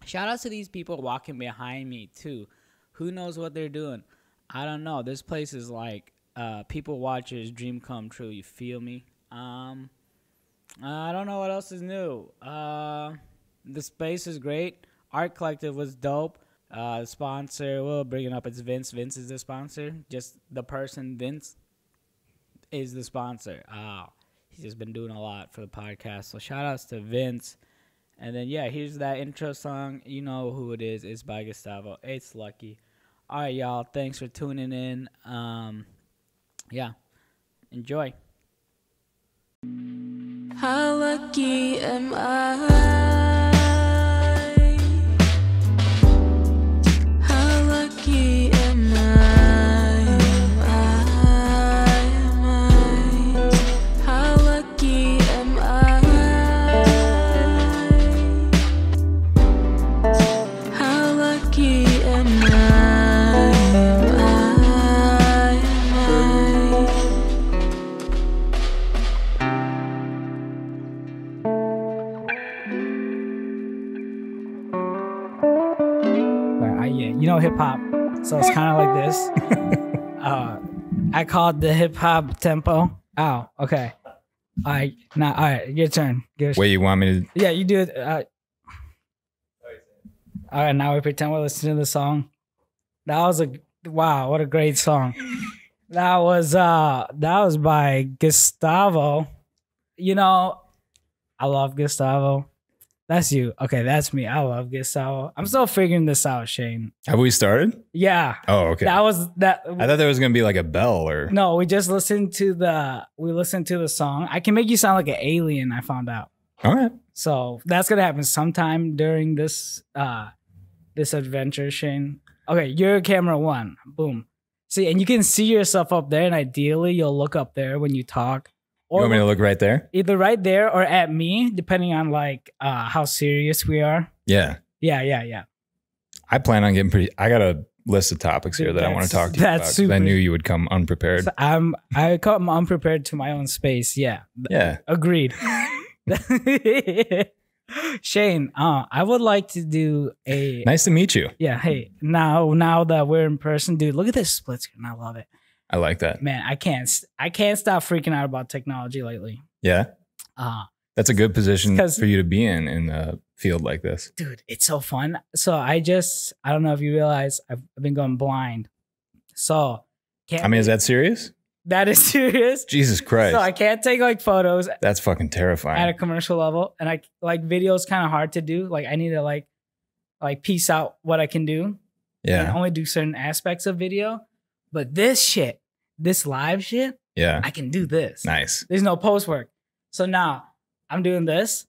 Shout out to these people walking behind me too. Who knows what they're doing? I don't know. This place is like people watchers' dream come true. You feel me? I don't know what else is new. The space is great. Art Collective was dope. Sponsor, we'll bring it up. It's Vince. Vince is the sponsor. Just the person, Vince, is the sponsor. He's just been doing a lot for the podcast. So shout outs to Vince. And then, yeah, here's that intro song. You know who it is. It's by Gustavo. It's Lucky. All right, y'all. Thanks for tuning in. Yeah. Enjoy. How lucky am I? How lucky am I? Am I? How lucky am I? How lucky am I? You know hip hop, so it's kind of like this. I call it the hip hop tempo. Oh, okay. All right, now, all right, your turn. Wait, you want me to? Yeah, you do it. All right, now we pretend we're listening to the song. That was wow, what a great song. That was by Gustavo. You know, I love Gustavo. That's you. Okay, that's me. I love Gustavo. I'm still figuring this out, Shaine. Have we started? Yeah. Oh, okay. That was that. I thought there was gonna be like a bell or. No, we just listened to the song. I can make you sound like an alien. I found out. All right. So that's gonna happen sometime during this this adventure, Shaine. Okay, you're camera one. Boom. See, and you can see yourself up there, and ideally you'll look up there when you talk. Or you want me to look right there? Either right there or at me, depending on like how serious we are. Yeah. Yeah. I plan on getting I got a list of topics here that I want to talk to you about. Super. I knew you would come unprepared. So I come unprepared to my own space. Yeah. Yeah. Agreed. Shaine, I would like to do a. Nice to meet you. Yeah. Hey, now that we're in person, dude, look at this split screen. I love it. I like that. Man, I can't stop freaking out about technology lately. Yeah. That's a good position for you to be in a field like this. Dude, it's so fun. So I don't know if you realize I've been going blind. So is that serious? That is serious. Jesus Christ. So I can't take like photos. That's fucking terrifying. At a commercial level. And I like video is kind of hard to do. Like I need to like piece out what I can do. Yeah. And only do certain aspects of video. But this live shit, yeah, I can do this. Nice. There's no post work. So now I'm doing this.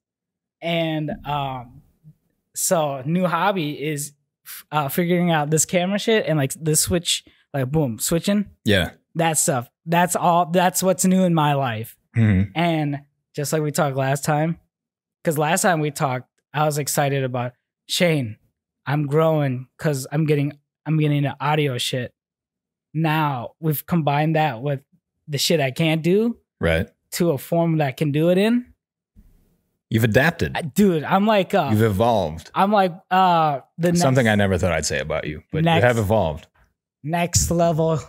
And so new hobby is figuring out this camera shit and like the switch, like boom, switching. Yeah. That stuff. That's what's new in my life. Mm-hmm. And just like we talked last time, because last time we talked, I was excited about Shaine. I'm growing because I'm getting into audio shit. Now we've combined that with the shit I can't do, right, to a form that I can do it in. You've adapted, dude. I'm like, you've evolved. I'm like, something I never thought I'd say about you, but you have evolved. Next level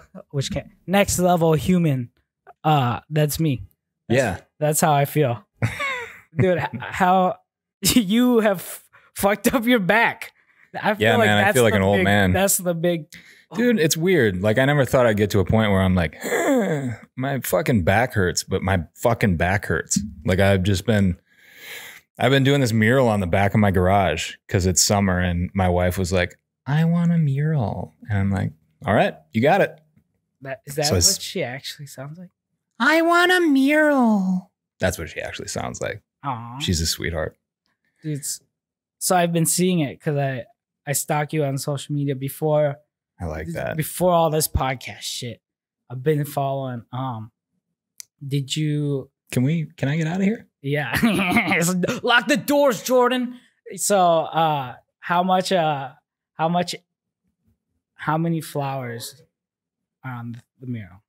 human. That's me. That's how I feel, dude. How you have fucked up your back. I feel I feel like an old man. That's the big. Dude, it's weird. Like, I never thought I'd get to a point where I'm like, my fucking back hurts, but my fucking back hurts. Like, I've been doing this mural on the back of my garage because it's summer, and my wife was like, I want a mural. And I'm like, all right, you got it. Is that what she actually sounds like? I want a mural. That's what she actually sounds like. Aww. She's a sweetheart. Dude, so I've been seeing it because I stalk you on social media before. I like that. Before all this podcast shit, I've been following. Did you? Can I get out of here? Yeah. Lock the doors, Jordan. So, how many flowers are on the mural?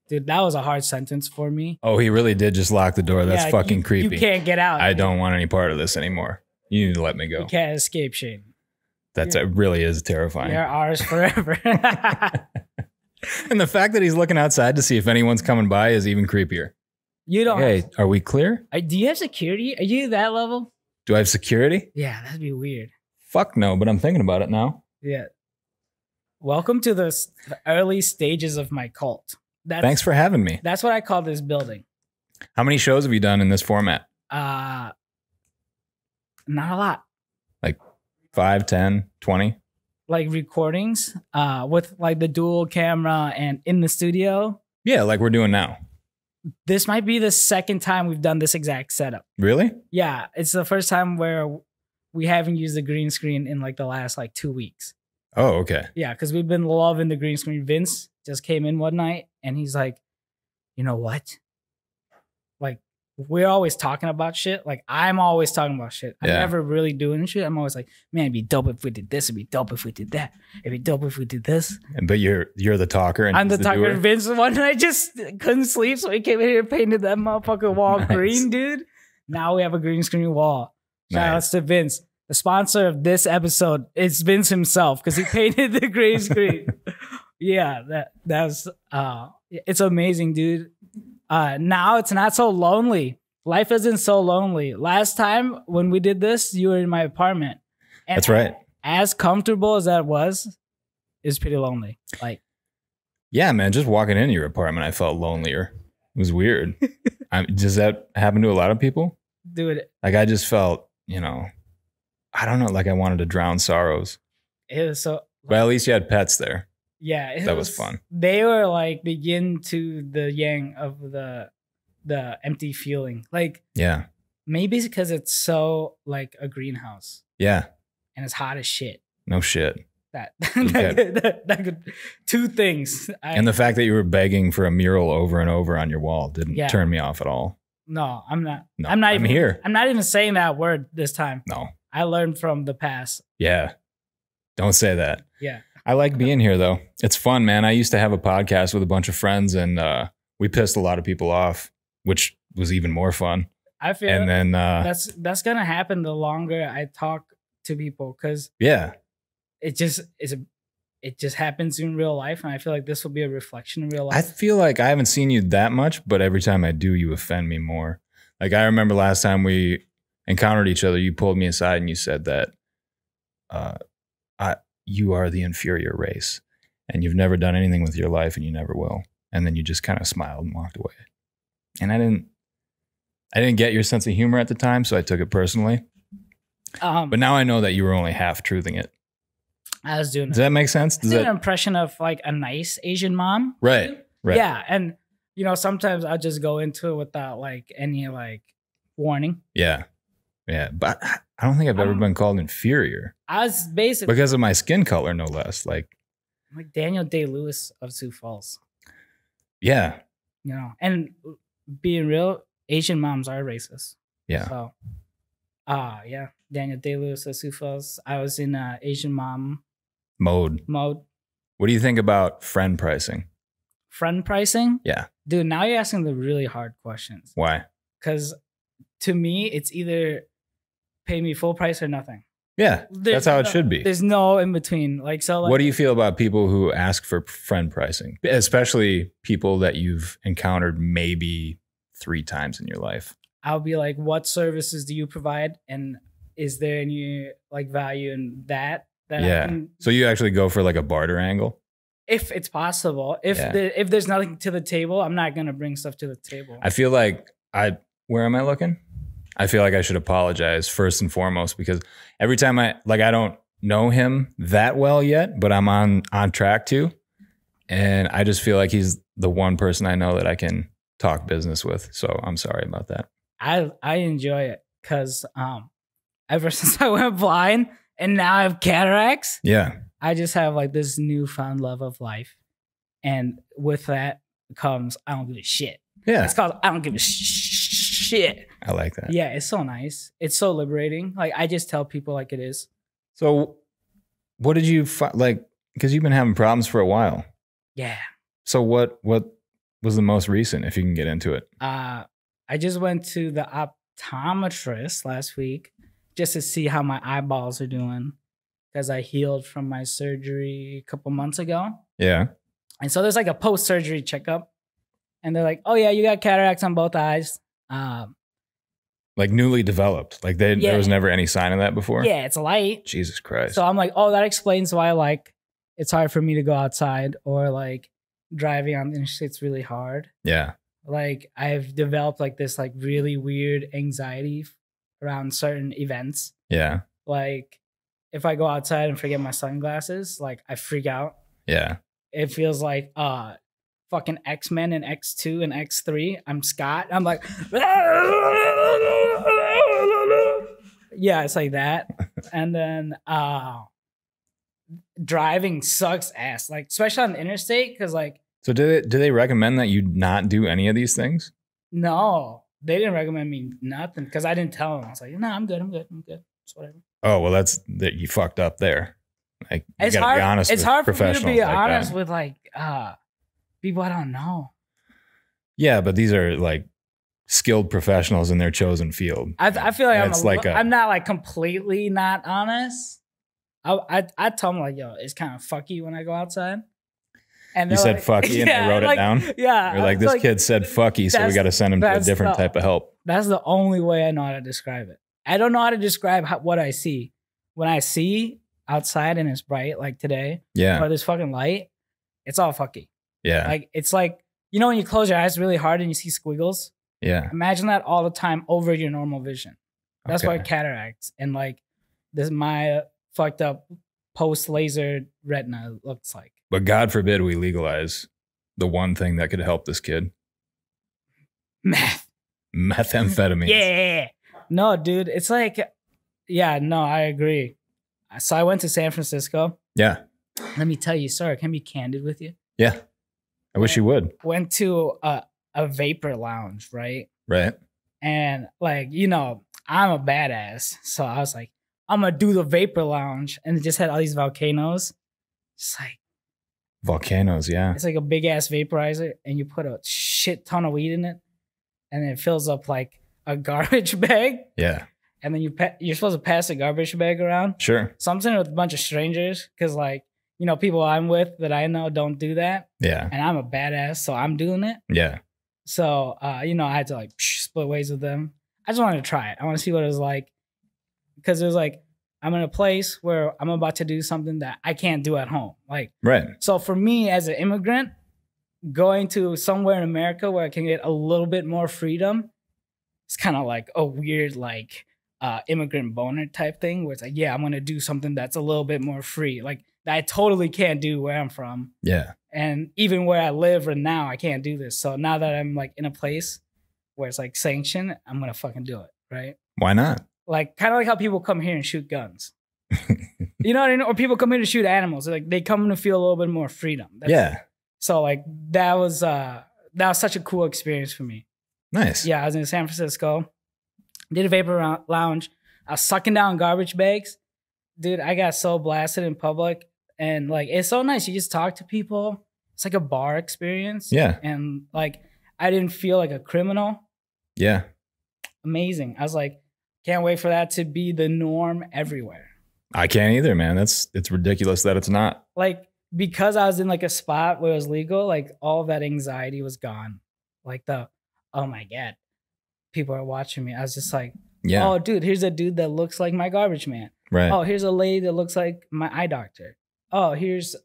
Dude, that was a hard sentence for me. Oh, he really did just lock the door. That's fucking creepy. You can't get out. I don't want any part of this anymore. You need to let me go. You can't escape, Shaine. It really is terrifying. You're ours forever. And the fact that he's looking outside to see if anyone's coming by is even creepier. You don't. Hey, are we clear? Do you have security? Are you that level? Do I have security? Yeah, that'd be weird. Fuck no, but I'm thinking about it now. Yeah. Welcome to the early stages of my cult. Thanks for having me. That's what I call this building. How many shows have you done in this format? Not a lot. Like 5, 10, 20? Like recordings with like the dual camera and in the studio. Yeah, like we're doing now. This might be the second time we've done this exact setup. Really? Yeah, it's the first time where we haven't used the green screen in like the last like 2 weeks. Oh, okay. Yeah, because we've been loving the green screen. Vince just came in one night and he's like, you know what? Like, we're always talking about shit. Like, I'm always talking about shit. I'm never really doing shit. I'm always like, man, it'd be dope if we did this. It'd be dope if we did that. It'd be dope if we did this. But you're the talker. And I'm the talker. doer. Vince one night just couldn't sleep, so he came in here and painted that motherfucking wall green, dude. Now we have a green screen wall. Shout outs to Vince. The sponsor of this episode is Vince himself because he painted the green screen. Yeah, that's it's amazing, dude. Now it's not so lonely. Life isn't so lonely. Last time when we did this, you were in my apartment. And that's right. As comfortable as that was, it's pretty lonely. Like, yeah, man, just walking into your apartment, I felt lonelier. It was weird. Does that happen to a lot of people? Dude, like I just felt, I don't know, like I wanted to drown sorrows. It was so. But at least you had pets there. Yeah, that was fun. They were like the yin to the yang of the empty feeling. Like, yeah, maybe it's because it's so like a greenhouse. Yeah, and it's hot as shit. No shit. That could two things. And the fact that you were begging for a mural over and over on your wall didn't turn me off at all. No, I'm not. No, I'm not even here. I'm not even saying that word this time. No, I learned from the past. Yeah, don't say that. Yeah. I like being here though. It's fun, man. I used to have a podcast with a bunch of friends and we pissed a lot of people off, which was even more fun. I feel and then that's gonna happen the longer I talk to people because it just happens in real life, and I feel like this will be a reflection in real life. I feel like I haven't seen you that much, but every time I do, you offend me more. Like I remember last time we encountered each other, you pulled me aside and you said that you are the inferior race and you've never done anything with your life and you never will. And then you just kind of smiled and walked away. And I didn't get your sense of humor at the time, so I took it personally. But now I know that you were only half truthing it. I was doing. Does that make sense? Does an impression of like a nice Asian mom? Right. Yeah. And sometimes I'll just go into it without like any like warning. Yeah. Yeah, but I don't think I've ever been called inferior. I was basically because of my skin color, no less. Like Daniel Day-Lewis of Sioux Falls. Yeah, and being real, Asian moms are racist. Yeah. So, yeah, Daniel Day-Lewis of Sioux Falls. I was in Asian mom mode. What do you think about friend pricing? Friend pricing? Yeah, dude. Now you're asking the really hard questions. Why? Because to me, it's either pay me full price or nothing. Yeah, that's how it should be. There's no in between. Like, what do you feel about people who ask for friend pricing, especially people that you've encountered maybe 3 times in your life? I'll be like, what services do you provide, and is there any like value in that? So you actually go for like a barter angle, if it's possible. If there's nothing to the table, I'm not gonna bring stuff to the table. I feel like where am I looking? I feel like I should apologize first and foremost because every time I don't know him that well yet, but I'm on track to. And I just feel like he's the one person I know that I can talk business with. So I'm sorry about that. I enjoy it because ever since I went blind and now I have cataracts, I just have like this newfound love of life. And with that comes, I don't give a shit. Yeah. It's called I don't give a shit. I like that. Yeah, it's so nice. It's so liberating. Like, I just tell people like it is. So what did you like? Because you've been having problems for a while. Yeah. So what was the most recent, if you can get into it? I just went to the optometrist last week just to see how my eyeballs are doing. because I healed from my surgery a couple months ago. Yeah. And so there's like a post-surgery checkup. And they're like, oh, yeah, you got cataracts on both eyes. Like newly developed. Like there was never any sign of that before? Yeah, it's light. Jesus Christ. So I'm like, oh, that explains why like it's hard for me to go outside, or like driving on the interstate's really hard. Yeah. Like I've developed like this like really weird anxiety around certain events. Yeah. Like if I go outside and forget my sunglasses, like I freak out. Yeah. It feels like fucking X-Men and X2 and X3. I'm Scott. I'm like, yeah, it's like that. And then driving sucks ass, like especially on the interstate, because like. So do they recommend that you not do any of these things? No, they didn't recommend me nothing because I didn't tell them. I was like, no, I'm good. It's whatever. Oh, well, that's that you fucked up there. Like, you it's gotta hard. Be honest it's with hard for me to professionals be like honest that. with like people I don't know. Yeah, but these are like skilled professionals in their chosen field. I feel like I'm I'm not like completely not honest. I tell them like, yo, it's kind of fucky when I go outside. And you said like, fucky and they wrote it down? Yeah. You're like, this kid said fucky, so we got to send him to a different type of help. That's the only way I know how to describe it. I don't know how to describe what I see. When I see outside and it's bright, like today, or this fucking light, it's all fucky. Yeah. Like, it's like, you know when you close your eyes really hard and you see squiggles? Yeah. Imagine that all the time over your normal vision. That's why cataracts and like my fucked up post-laser retina looks like. But God forbid we legalize the one thing that could help this kid. Methamphetamine. Yeah. No, dude. It's like, yeah, no, I agree. So I went to San Francisco. Yeah. Let me tell you, sorry, can I be candid with you? Yeah. I wish you would. Went to a vapor lounge, right? Right. And like, you know, I'm a badass. So I was like, I'm going to do the vapor lounge. And it just had all these volcanoes. Just like, volcanoes, yeah. It's like a big ass vaporizer, and you put a shit ton of weed in it, and it fills up like a garbage bag. Yeah. And then you're supposed to pass the garbage bag around. Sure. So I'm sitting with a bunch of strangers because, like, you know, people I'm with that I know don't do that. Yeah. And I'm a badass, so I'm doing it. Yeah. So, you know, I had to like split ways with them. I just wanted to try it. I want to see what it was like, because it was like, I'm in a place where I'm about to do something that I can't do at home. Like, right. So for me as an immigrant, going to somewhere in America where I can get a little bit more freedom, it's kind of like a weird, like, immigrant boner type thing where it's like, yeah, I'm going to do something that's a little bit more free. Like, that I totally can't do where I'm from. Yeah. And even where I live right now, I can't do this. So now that I'm like in a place where it's like sanctioned, I'm going to fucking do it. Right. Why not? Like, kind of like how people come here and shoot guns. You know what I mean? Or people come here to shoot animals. Like, they come to feel a little bit more freedom. So like that was such a cool experience for me. Nice. Yeah, I was in San Francisco, did a vapor lounge. I was sucking down garbage bags. Dude, I got so blasted in public. And like, it's so nice. You just talk to people. It's like a bar experience. Yeah. And like, I didn't feel like a criminal. Yeah. Amazing. I was like, can't wait for that to be the norm everywhere. I can't either, man. It's ridiculous that it's not. Like, because I was in like a spot where it was legal, like all that anxiety was gone. Like oh my God, people are watching me. I was just like, yeah. Oh, dude, here's a dude that looks like my garbage man. Right. Oh, here's a lady that looks like my eye doctor. Oh, here's is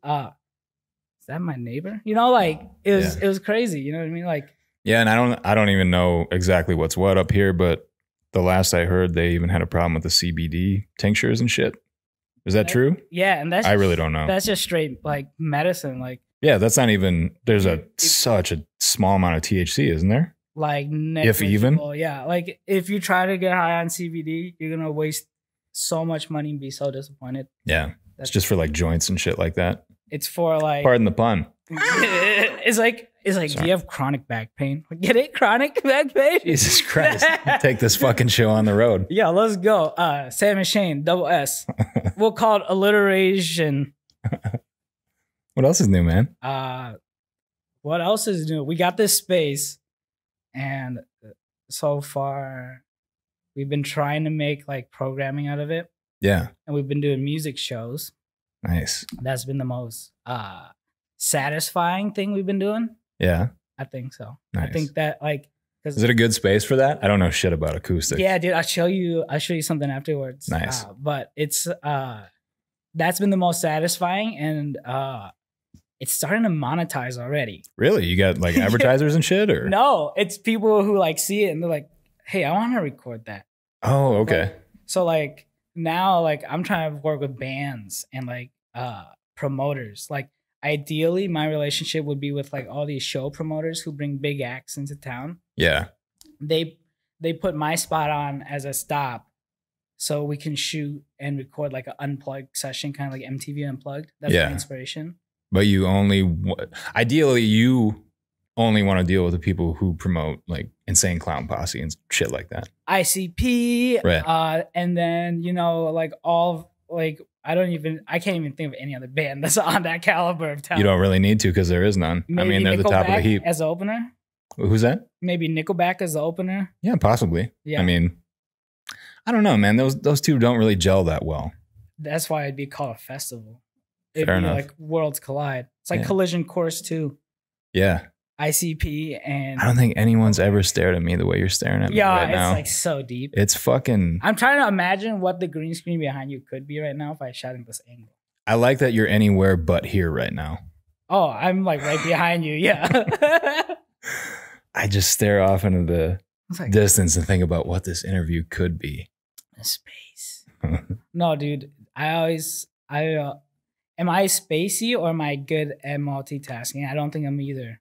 that my neighbor? You know, like it was crazy. You know what I mean? Like, yeah, and I don't even know exactly what's what up here, but the last I heard, they even had a problem with the CBD tinctures and shit. Is that true? Yeah, and I really don't know. That's just straight like medicine. Like, yeah, that's not even. There's such a small amount of THC, isn't there? Like, if even. Yeah, like if you try to get high on CBD, you're gonna waste so much money and be so disappointed. Yeah, it's just for like joints and shit like that. It's for like. Pardon the pun. It's like. Sorry. Do you have chronic back pain? Get it? Chronic back pain? Jesus Christ. Take this fucking show on the road. Yeah, let's go. Sam and Shaine, double S. We'll call it alliteration. What else is new, man? What else is new? We got this space, and so far we've been trying to make like programming out of it. Yeah. and we've been doing music shows. Nice. That's been the most satisfying thing we've been doing. Yeah. I think so. Nice. I think that like, Is it a good space for that? I don't know shit about acoustics. yeah, dude, I'll show you something afterwards. Nice. But it's that's been the most satisfying, and it's starting to monetize already. Really? You got like advertisers and shit, or No, it's people who like see it and they're like, hey, I want to record that. Oh, okay. So like now, like I'm trying to work with bands and like promoters. Like ideally, my relationship would be with like all these show promoters who bring big acts into town. Yeah. They put my spot on as a stop, so we can shoot and record like an unplugged session, kind of like MTV Unplugged. That's Yeah. my inspiration. But you ideally you only want to deal with the people who promote like Insane Clown Posse and shit like that. ICP, Right. and then like all like I can't even think of any other band that's on that caliber of talent. You don't really need to because there is none. I mean, they're the top of the Nickelback heap. as the opener. Who's that? Maybe Nickelback as the opener. Yeah, possibly. Yeah. I mean, I don't know, man. Those two don't really gel that well. That's why it'd be called a festival. It'd Fair be enough. like Worlds Collide. It's like Yeah. Collision Course 2. Yeah. ICP and I don't think anyone's ever stared at me the way you're staring at me right it's now. like so deep. It's fucking. I'm trying to imagine what the green screen behind you could be right now if I shot in this angle. I like that you're anywhere but here right now. Oh, I'm like right behind you. Yeah. I just stare off into the It's like distance and think about what this interview could be. space. No, dude. Am I spacey or am I good at multitasking? I don't think I'm either.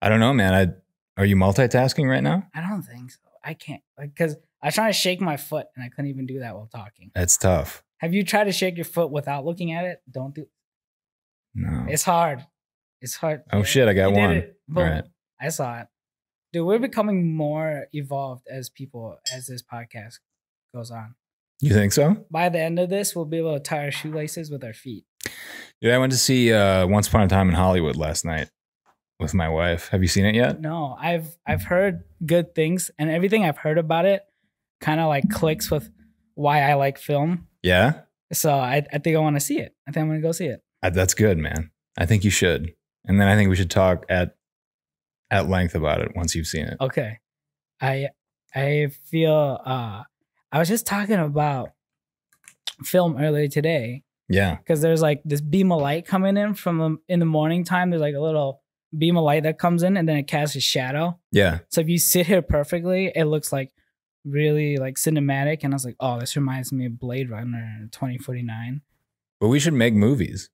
I don't know, man. Are you multitasking right now? I don't think so. I can't because I was trying to shake my foot and I couldn't even do that while talking. That's tough. Have you tried to shake your foot without looking at it? Don't do. No. It's hard. It's hard. Oh shit, I got You did one. it. Boom. All right. I saw it. Dude, we're becoming more evolved as people as this podcast goes on. You think so? By the end of this, we'll be able to tie our shoelaces with our feet. Dude, I went to see Once Upon a Time in Hollywood last night with my wife. Have you seen it yet? No, I've heard good things, and everything I've heard about it kind of like clicks with why I like film. Yeah? So I think I want to see it. I think I'm gonna go see it. That's good, man. I think you should. And then I think we should talk at length about it once you've seen it. Okay. I feel I was just talking about film earlier today Yeah. because there's like this beam of light coming in from in the morning time. There's like a little beam of light that comes in and then it casts a shadow. Yeah. So if you sit here perfectly, it looks like really like cinematic. And I was like, oh, this reminds me of Blade Runner 2049. But we should make movies.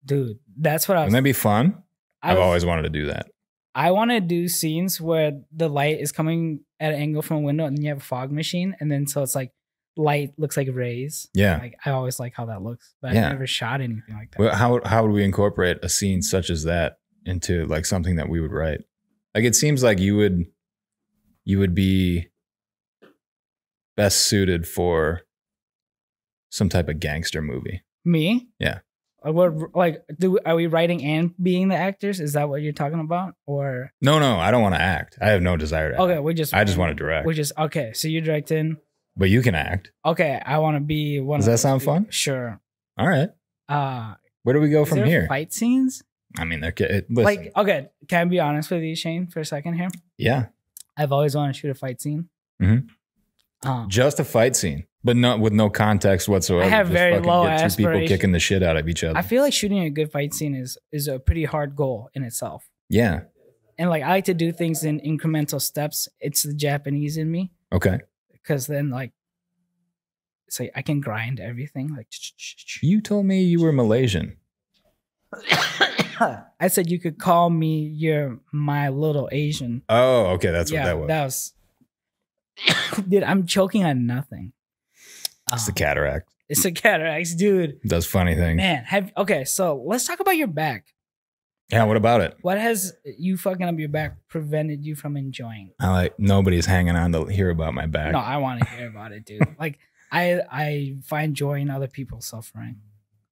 Dude, that's what I was. Wouldn't that be fun? I've was- always wanted to do that. I want to do scenes where the light is coming at an angle from a window and then you have a fog machine. And then so it's like light looks like rays. Yeah. Like I always like how that looks, but Yeah. I've never shot anything like that. Well, how would we incorporate a scene such as that into like something that we would write? Like it seems like you would be best suited for some type of gangster movie. Me? Yeah. Are we writing and being the actors? Is that what you're talking about? Or No, I don't want to act. I have no desire to act. okay, I just want to direct. okay. So you're directing. But you can act. Okay, I want to be one. Does of that those sound people. fun? Sure. All right. Where do we go Is from there here? fight scenes? I mean, listen, Like, okay, can I be honest with you, Shane, for a second here? yeah, I've always wanted to shoot a fight scene. Mhm. Um, just a fight scene, but not with no context whatsoever. I have Just very fucking low get two people aspirations. kicking the shit out of each other. I feel like shooting a good fight scene is a pretty hard goal in itself. Yeah. And like I like to do things in incremental steps. It's the Japanese in me Okay. because then like it's like I can grind everything. Like You told me you were Malaysian. I said you could call me my little Asian. Oh, okay. That's what that was. That was dude, I'm choking on nothing. It's the cataract. It's a cataracts, dude. It does funny things. Man, okay, so let's talk about your back. Yeah. What about it? What has you fucking up your back prevented you from enjoying? Nobody's hanging on to hear about my back. No, I want to hear about it, dude. Like I find joy in other people suffering.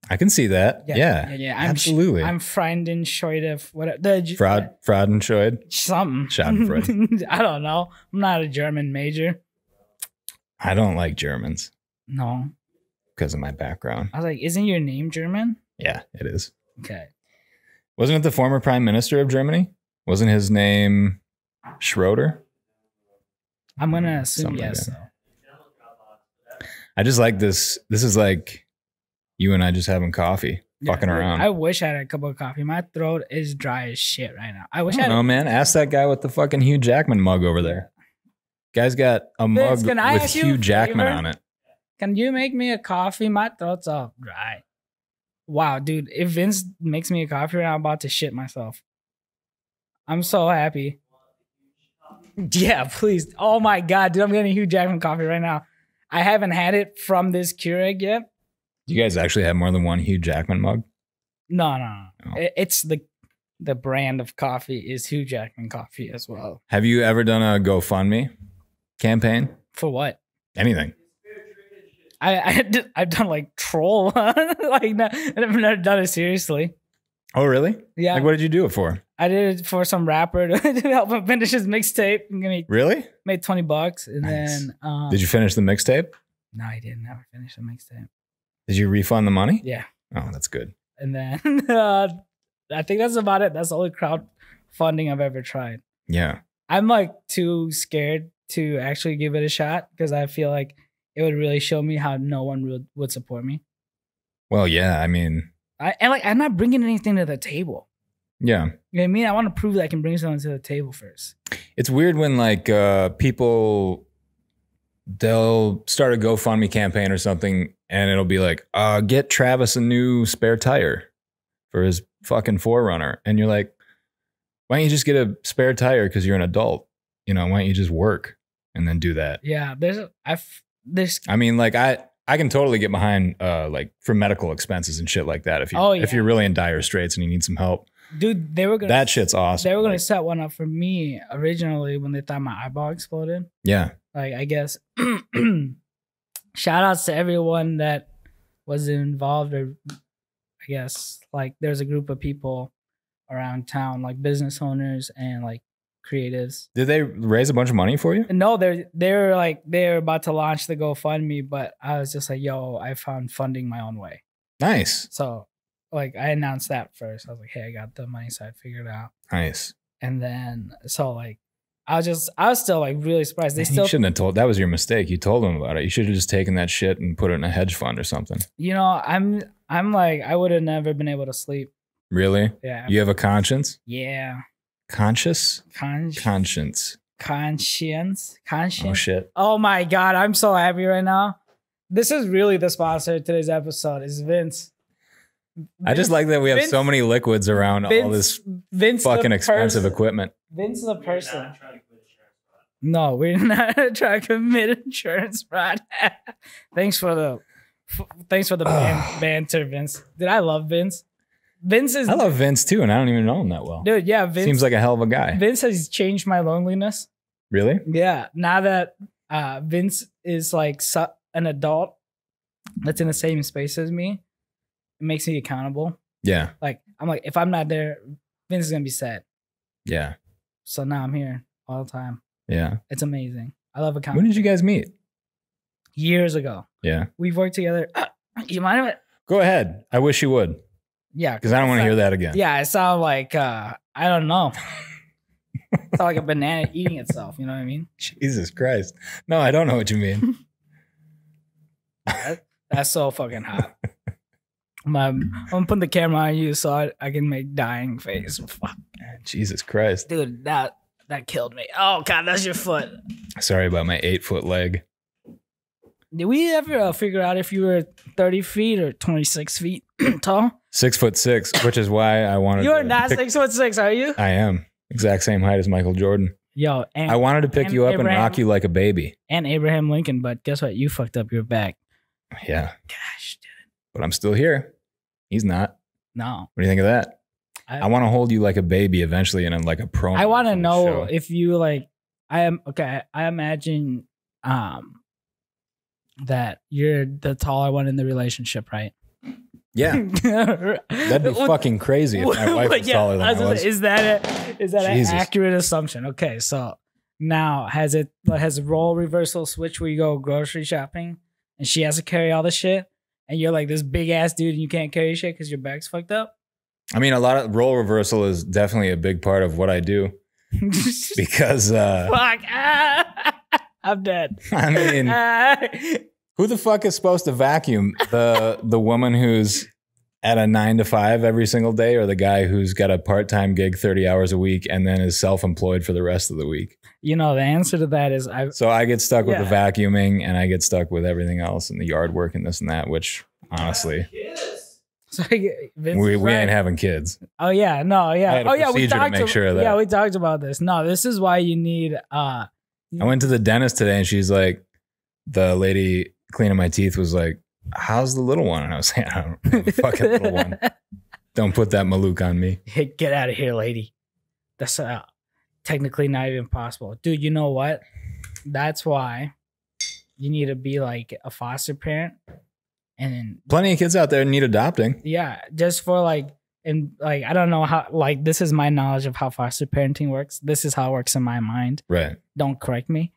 I can see that. Yeah. Absolutely. I'm Freund Schroeder, whatever. Fraudenscheid. Something. Schadenfreude. I don't know. I'm not a German major. I don't like Germans. No. because of my background. I was like, isn't your name German? Yeah, it is. Okay. Wasn't it the former prime minister of Germany? Wasn't his name Schroeder? I'm going to assume Something like yes. that. I just like this. This is like you and I just having coffee, fucking dude, around. I wish I had a cup of coffee. My throat is dry as shit right now. I wish I I had don't know, man. Ask that guy with the fucking Hugh Jackman mug over there. Guy's got a Vince, mug can I with ask you a Hugh Jackman favor? on it. Can you make me a coffee? My throat's all dry. Wow, dude. If Vince makes me a coffee right now, I'm about to shit myself. I'm so happy. Yeah, please. Oh my God, dude. I'm getting Hugh Jackman coffee right now. I haven't had it from this Keurig yet. Do you guys actually have more than one Hugh Jackman mug? No. Oh. It's the brand of coffee is Hugh Jackman coffee as well. Have you ever done a GoFundMe campaign? For what? Anything? I've done like troll. Like I've never done it seriously. Oh, really? Yeah. Like, what did you do it for? I did it for some rapper to help him finish his mixtape. Really? Made $20, and Nice. then Did you finish the mixtape? No, I didn't ever finish the mixtape. Did you refund the money? Yeah, Oh, that's good. and then I think that's about it. That's the only crowdfunding I've ever tried. Yeah. I'm like too scared to actually give it a shot because I feel like it would really show me how no one would support me. Well, yeah. I mean, I'm not bringing anything to the table. yeah. You know what I mean? I want to prove that I can bring something to the table first. It's weird when like people, they'll start a GoFundMe campaign or something and it'll be like, get Travis a new spare tire for his fucking 4Runner. And you're like, why don't you just get a spare tire because you're an adult? You know, why don't you just work and then do that? Yeah, there's I mean, like I can totally get behind like for medical expenses and shit like that if you Oh, yeah. if you're really in dire straits and you need some help. dude, they were gonna That shit's awesome. They were gonna Like, set one up for me originally when they thought my eyeball exploded. yeah. Like, I guess shout outs to everyone that was involved, or I guess like there's a group of people around town, like business owners and like creatives. Did they raise a bunch of money for you? No, they're about to launch the GoFundMe, but I was just like, yo, I found funding my own way. Nice. So like I announced that first. I was like, hey, I got the money, so I figured it out. Nice. And then so like I was still like really surprised. They You still, shouldn't have told. That was your mistake. You told them about it. You should have just taken that shit and put it in a hedge fund or something. you know, I'm like I would have never been able to sleep. Really? Yeah. You have a conscience? Yeah. Conscious? Conscience. Conscience. Oh, shit. Oh my God, I'm so happy right now. This is really the sponsor of today's episode is Vince. I just like that we have Vince- so many liquids around all this Vince fucking the expensive person. equipment. Vince the person. No, we're not trying to commit insurance fraud. Thanks for the banter, Vince. Did I love Vince? Vince is I love Vince too, and I don't even know him that well. dude. Yeah, Vince Seems like a hell of a guy. Vince has changed my loneliness. Really? Yeah, now that Vince is like an adult that's in the same space as me, it makes me accountable. Yeah. Like I'm like, if I'm not there, Vince is gonna be sad. Yeah. So now I'm here all the time. Yeah. It's amazing. I love When accountability. did you guys meet? Years ago, Yeah. we've worked together. You mind if Go ahead. I wish you would, Yeah, because I don't want to hear that again. Yeah, it sounds like I don't know. It's like a banana eating itself. You know what I mean? Jesus Christ. No, I don't know what you mean. That's so fucking hot. I'm gonna put the camera on you so I can make dying face. Fuck. Jesus Christ. Dude, that killed me. Oh God, that's your foot. Sorry about my 8-foot leg. Did we ever figure out if you were 30 feet or 26 feet tall? 6'6", which is why I wanted. You are to not pick- 6'6", are you? I am exact same height as Michael Jordan. Yo, and I wanted to pick and you up and Abraham- rock you like a baby. and Abraham Lincoln, but guess what? You fucked up your back. Yeah, Gosh, dude. but I'm still here. He's not. No. What do you think of that? I want to hold you like a baby eventually, and like a promo. I want to for the know show. if you like. I imagine that you're the taller one in the relationship, right? Yeah, that'd be fucking crazy if my wife was taller than I was. Is that an Jesus. accurate assumption? Okay, so now has role reversal switch where you go grocery shopping and she has to carry all the shit, and you're like this big ass dude and you can't carry shit because your back's fucked up. I mean, a lot of role reversal is definitely a big part of what I do because Fuck. I'm dead. I mean, who the fuck is supposed to vacuum? The woman who's at a 9 to 5 every single day, or the guy who's got a part-time gig 30 hours a week and then is self-employed for the rest of the week? You know, the answer to that is So I get stuck with the vacuuming, and I get stuck with everything else and the yard work and this and that, which honestly, So we ain't having kids. Oh yeah, no, yeah. I had a we procedure to talked make sure of that. Yeah, we talked about this. No, this is why you need I went to the dentist today, and she's like, the lady cleaning my teeth was like, how's the little one? And I was saying, I don't know, the fucking little one. Don't put that Malouk on me. Hey, get out of here, lady. That's technically not even possible. Dude, you know what? That's why you need to be like a foster parent. And then Plenty of kids out there need adopting. yeah, just for like, and like, I don't know how, like, this is my knowledge of how foster parenting works. This is how it works in my mind. Right. Don't correct me.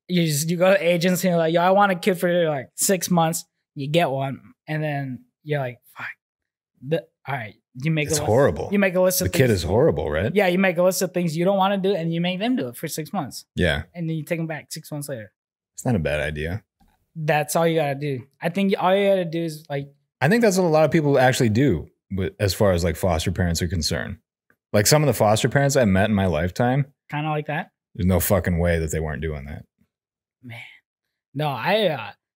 You go to agents and you're like, yo, I want a kid for like 6 months. You get one, and then you're like, fuck. All right, you make It's a list. horrible. You make a list of The things. kid is horrible, right? Yeah, you make a list of things you don't want to do, and you make them do it for 6 months, Yeah. and then you take them back 6 months later. It's not a bad idea. That's all you gotta do. I think all you gotta do is like, I think that's what a lot of people actually do as far as like foster parents are concerned. Like some of the foster parents I met in my lifetime, kind of like that. there's no fucking way that they weren't doing that. Man, no,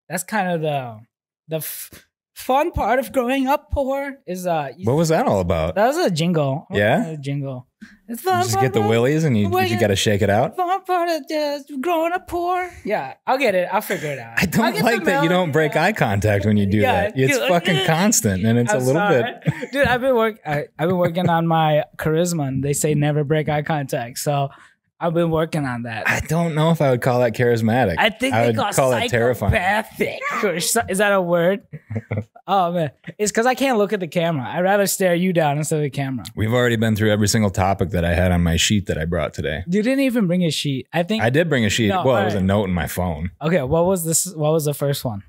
that's kind of the fun part of growing up poor is What was that all about? that was a jingle. Yeah? A jingle. It's You fun. just get the willies and you got to shake it out. Fun part of just growing up poor. Yeah, I'll get it. I'll figure it out. I don't like that you don't break eye contact when you do that. It's you're like, fucking constant, and it's I'm a little sorry. bit. Dude, I've been working on my charisma, and they say never break eye contact. So I've been working on that. I don't know if I would call that charismatic. I think I they would call that terrifying. psychopathic. Is that a word? Oh man, it's because I can't look at the camera. I'd rather stare you down instead of the camera. We've already been through every single topic that I had on my sheet that I brought today. You didn't even bring a sheet. I think I did bring a sheet. No, Well, it was a alright. note in my phone. Okay, what was this? What was the first one?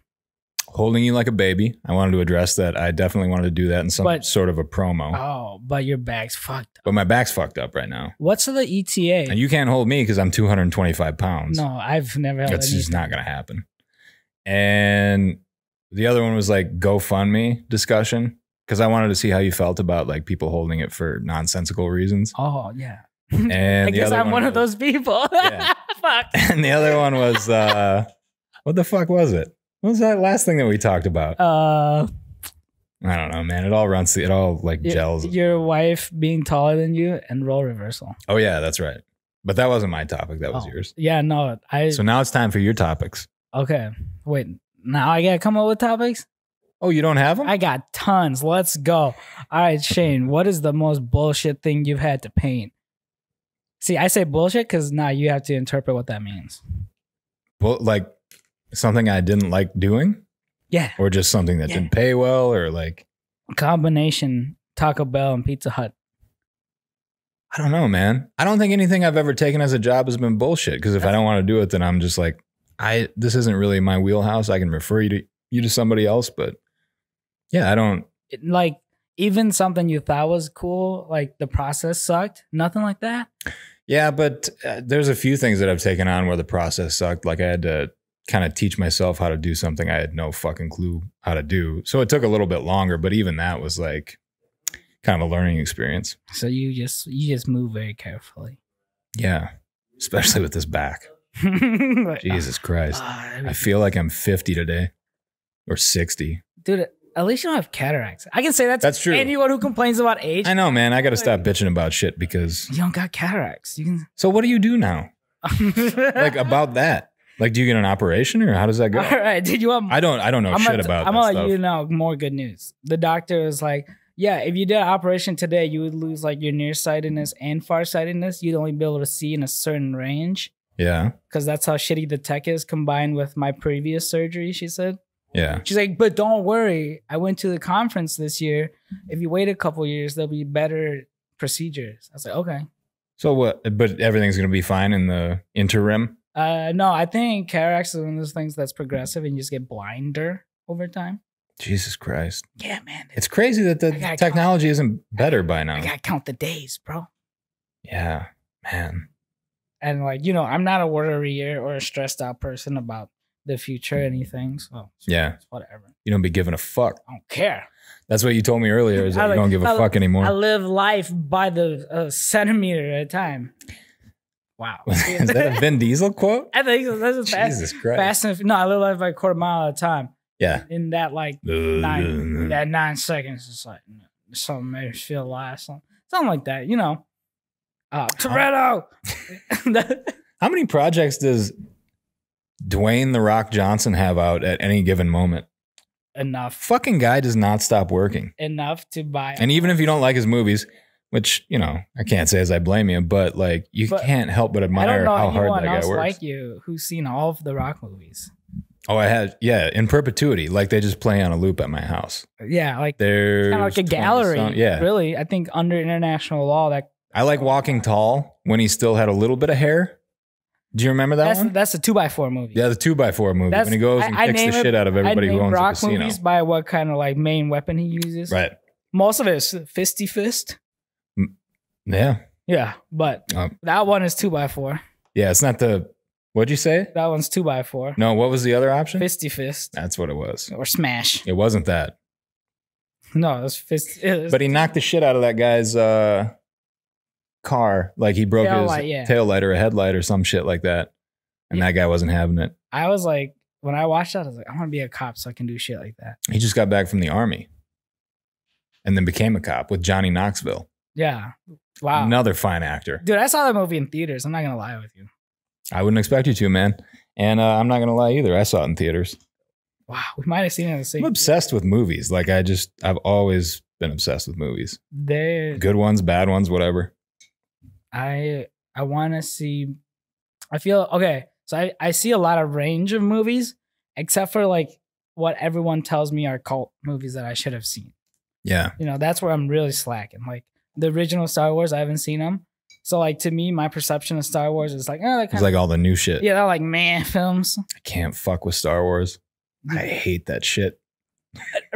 Holding you like a baby. I wanted to address that. I definitely wanted to do that in some But- sort of a promo. Oh, but your bag's fucked up. But my back's fucked up right now. What's the ETA? And you can't hold me because I'm 225 pounds. No, I've never held That's just anything. not going to happen. And the other one was like GoFundMe discussion because I wanted to see how you felt about like people holding it for nonsensical reasons. Oh yeah. And I the guess other I'm one of was- those people. Yeah. Fuck. And the other one was what the fuck was it? What was that last thing that we talked about? I don't know, man. It all like gels. Your wife being taller than you and role reversal. Oh yeah, that's right. But that wasn't my topic. That was Oh, yours. Yeah, no. So now it's time for your topics. Okay. Wait. Now I gotta come up with topics? Oh, you don't have them? I got tons. Let's go. All right, Shane, what is the most bullshit thing you've had to paint? See, I say bullshit because now you have to interpret what that means. Well, like something I didn't like doing, Yeah. or just something that didn't pay well, or like Combination Taco Bell and Pizza Hut. I don't know, man. I don't think anything I've ever taken as a job has been bullshit. Because if I don't want to do it, then I'm just like, this isn't really my wheelhouse. I can refer you to somebody else, but yeah, I don't. Like, even something you thought was cool, like the process sucked. Nothing like that. Yeah, but there's a few things that I've taken on where the process sucked. Like I had to kind of teach myself how to do something I had no fucking clue how to do. So it took a little bit longer, but even that was like kind of a learning experience. So you just move very carefully. Yeah, especially with this back. Like, Jesus Christ. ah, I feel like I'm 50 today or 60. dude, at least you don't have cataracts. I can say that to That's true. anyone who complains about age. I know, man. I got to stop bitching about shit because. You don't got cataracts. You can. So what do you do now? Like about that? Like, do you get an operation or how does that go? All right, did you want? I don't know shit about I'm that gonna stuff. let you know more good news. The doctor was like, yeah, if you did an operation today, you would lose like your nearsightedness and farsightedness. You'd only be able to see in a certain range Yeah. because that's how shitty the tech is combined with my previous surgery, she said. Yeah. She's like, but don't worry. I went to the conference this year. If you wait a couple years, there'll be better procedures. I was like, okay. So what? But everything's going to be fine in the interim? No, I think cataracts is one of those things that's progressive and you just get blinder over time. Jesus Christ. Yeah, man. It's crazy that the technology isn't better by now. I gotta count the days, bro. Yeah, man. And like, you know, I'm not a worrier or a stressed out person about the future or anything. So yeah, it's whatever. You don't be giving a fuck. I don't care. That's what you told me earlier. Is that you don't give a fuck anymore. I live life by the centimeter at a time. Wow. Is that a Vin Diesel quote? I think so. That's a Jesus Christ. Fast and no, I live life by a quarter mile at a time. Yeah. In that like 9 seconds, it's like something makes me feel alive. Something like that, you know. Toretto. How many projects does Dwayne The Rock Johnson have out at any given moment? Enough. Fucking guy does not stop working. Enough to buy. And even if you don't like his movies, which, you know, I can't say as I blame you, but like you can't help but admire how hard that guy works. Like you who's seen all of the Rock movies. Oh, I had, yeah, in perpetuity. Like they just play on a loop at my house. Yeah, like there's kind of like a gallery. Yeah. Really, I think under international law that. I like Walking Tall when he still had a little bit of hair. Do you remember that one? That's a 2x4 movie. Yeah, the 2x4 movie. When he goes and kicks the shit out of everybody who owns Rock a casino. Movies by what kind of like main weapon he uses. Right. Most of it is fisty fist. Yeah. Yeah, but that one is 2x4. Yeah, it's not the. What'd you say? That one's 2x4. No, what was the other option? Fisty fist. That's what it was. Or smash. It wasn't that. No, it was fist. But he knocked the shit out of that guy's car. Like he broke his tail light or a headlight or some shit like that. And that guy wasn't having it. I was like, when I watched that, I was like, I want to be a cop so I can do shit like that. He just got back from the army and then became a cop with Johnny Knoxville. Yeah. Wow. Another fine actor. Dude, I saw that movie in theaters. I'm not going to lie with you. I wouldn't expect you to, man. And I'm not going to lie either. I saw it in theaters. Wow. We might have seen it in the same. I'm obsessed with movies. Like I've always been obsessed with movies. They're good ones, bad ones, whatever. I want to see, I feel, okay. So I see a lot of range of movies, except for like what everyone tells me are cult movies that I should have seen. Yeah. You know, that's where I'm really slacking. Like the original Star Wars, I haven't seen them. So like to me, my perception of Star Wars is like, oh, it's like all the new shit. Yeah, they're like man films. I can't fuck with Star Wars. I hate that shit.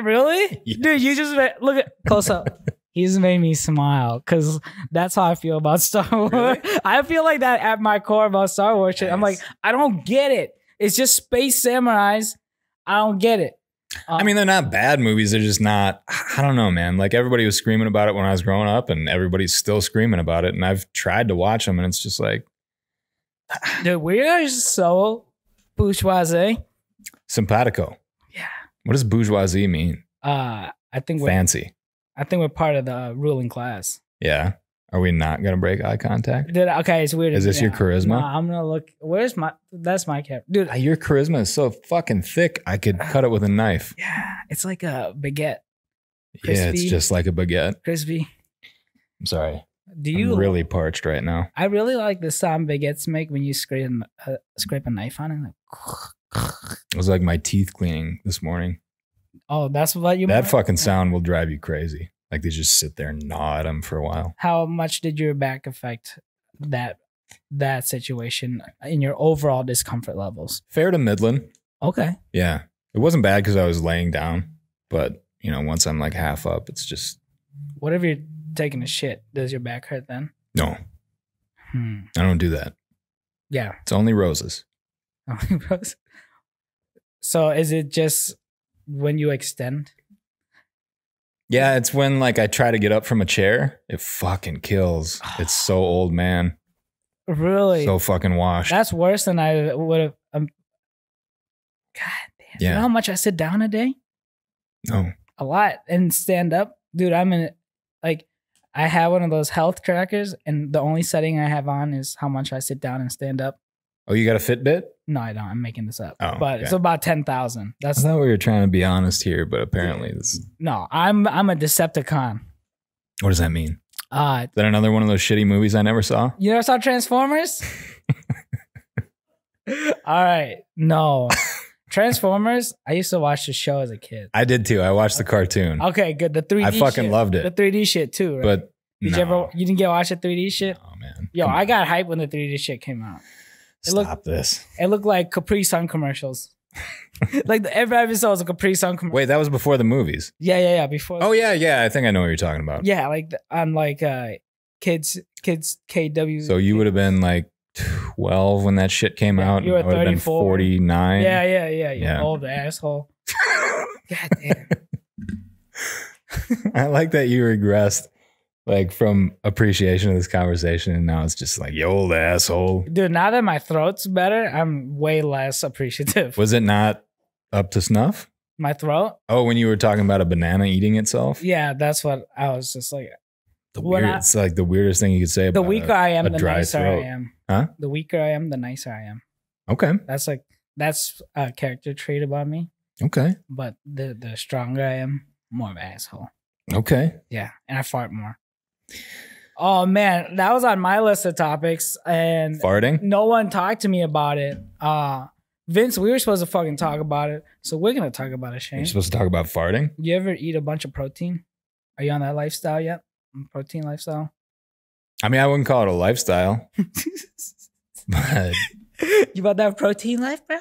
Really? Yeah. Dude, you just look at close up. He's made me smile because that's how I feel about Star Wars. Really? I feel like that at my core about Star Wars shit. Nice. I'm like, I don't get it. It's just space samurais. I don't get it. I mean, they're not bad movies. They're just not, I don't know, man. Like everybody was screaming about it when I was growing up and everybody's still screaming about it. And I've tried to watch them and it's just like. Dude, we are so bourgeoisie. Simpatico. Yeah. What does bourgeoisie mean? I think fancy. I think we're part of the ruling class. Yeah. Are we not going to break eye contact? Dude, okay, it's weird. Is this your charisma? No, I'm going to look. Where's my, that's my cap. Dude. Your charisma is so fucking thick, I could cut it with a knife. Yeah. It's like a baguette. Crispy, yeah, it's just like a baguette. Crispy. I'm sorry. I'm really parched right now. I really like the sound baguettes make when you scrape a knife on it. Like, it was like my teeth cleaning this morning. Oh, that's what you That fucking sound will drive you crazy. Like they just sit there and gnaw at them for a while. How much did your back affect that situation in your overall discomfort levels? Fair to Midland. Okay. Yeah. It wasn't bad because I was laying down. But, you know, once I'm like half up, it's just. What if you're taking a shit? Does your back hurt then? No. I don't do that. Yeah. It's only roses. Only roses. So is it just when you extend? Yeah, it's when like I try to get up from a chair. It fucking kills. It's so old, man. Really? So fucking washed. That's worse than I would have. God damn. Yeah. You know how much I sit down a day? No. A lot. And stand up. Dude, I'm in like I have one of those health trackers and the only setting I have on is how much I sit down and stand up. Oh, you got a Fitbit? No, I don't. I'm making this up. Oh, but okay. It's about 10,000. I thought we were trying to be honest here, but apparently this. No, I'm a Decepticon. What does that mean? Is that another one of those shitty movies I never saw? You never saw Transformers? All right. No. Transformers, I used to watch the show as a kid. I did too. I watched the cartoon. Okay, good. The 3D I fucking loved it. The 3D shit too, right? But you didn't get watch the 3D shit? Oh man. Yo, I got hyped when the 3D shit came out. Stop this. It looked like Capri Sun commercials. Like every episode was a Capri Sun commercial. Wait, that was before the movies. Yeah. Before. Oh yeah. I think I know what you're talking about. Yeah, like on like kids KW. So you would have been like 12 when that shit came out. You were I would have been 34. 49. Yeah. You Yeah. old asshole. God damn. I like that you regressed like from appreciation of this conversation, and now it's just like, you old asshole. Dude, now that my throat's better, I'm way less appreciative. Was it not up to snuff? My throat? Oh, when you were talking about a banana eating itself? Yeah, that's what I was just like. It's like the weirdest thing you could say about the weaker I am, a the dry nicer throat. I am. Huh? The weaker I am, the nicer I am. Okay. That's a character trait about me. Okay. But the stronger I am, more of an asshole. Okay. Yeah, and I fart more. Oh man, that was on my list of topics, and Farting? no one talked to me about it. Vince, we were supposed to fucking talk about it, so we're gonna talk about it, Shane. You're supposed to talk about farting? You ever eat a bunch of protein? Are you on that lifestyle yet? Protein lifestyle? I mean, I wouldn't call it a lifestyle. But You about to have protein life, bro?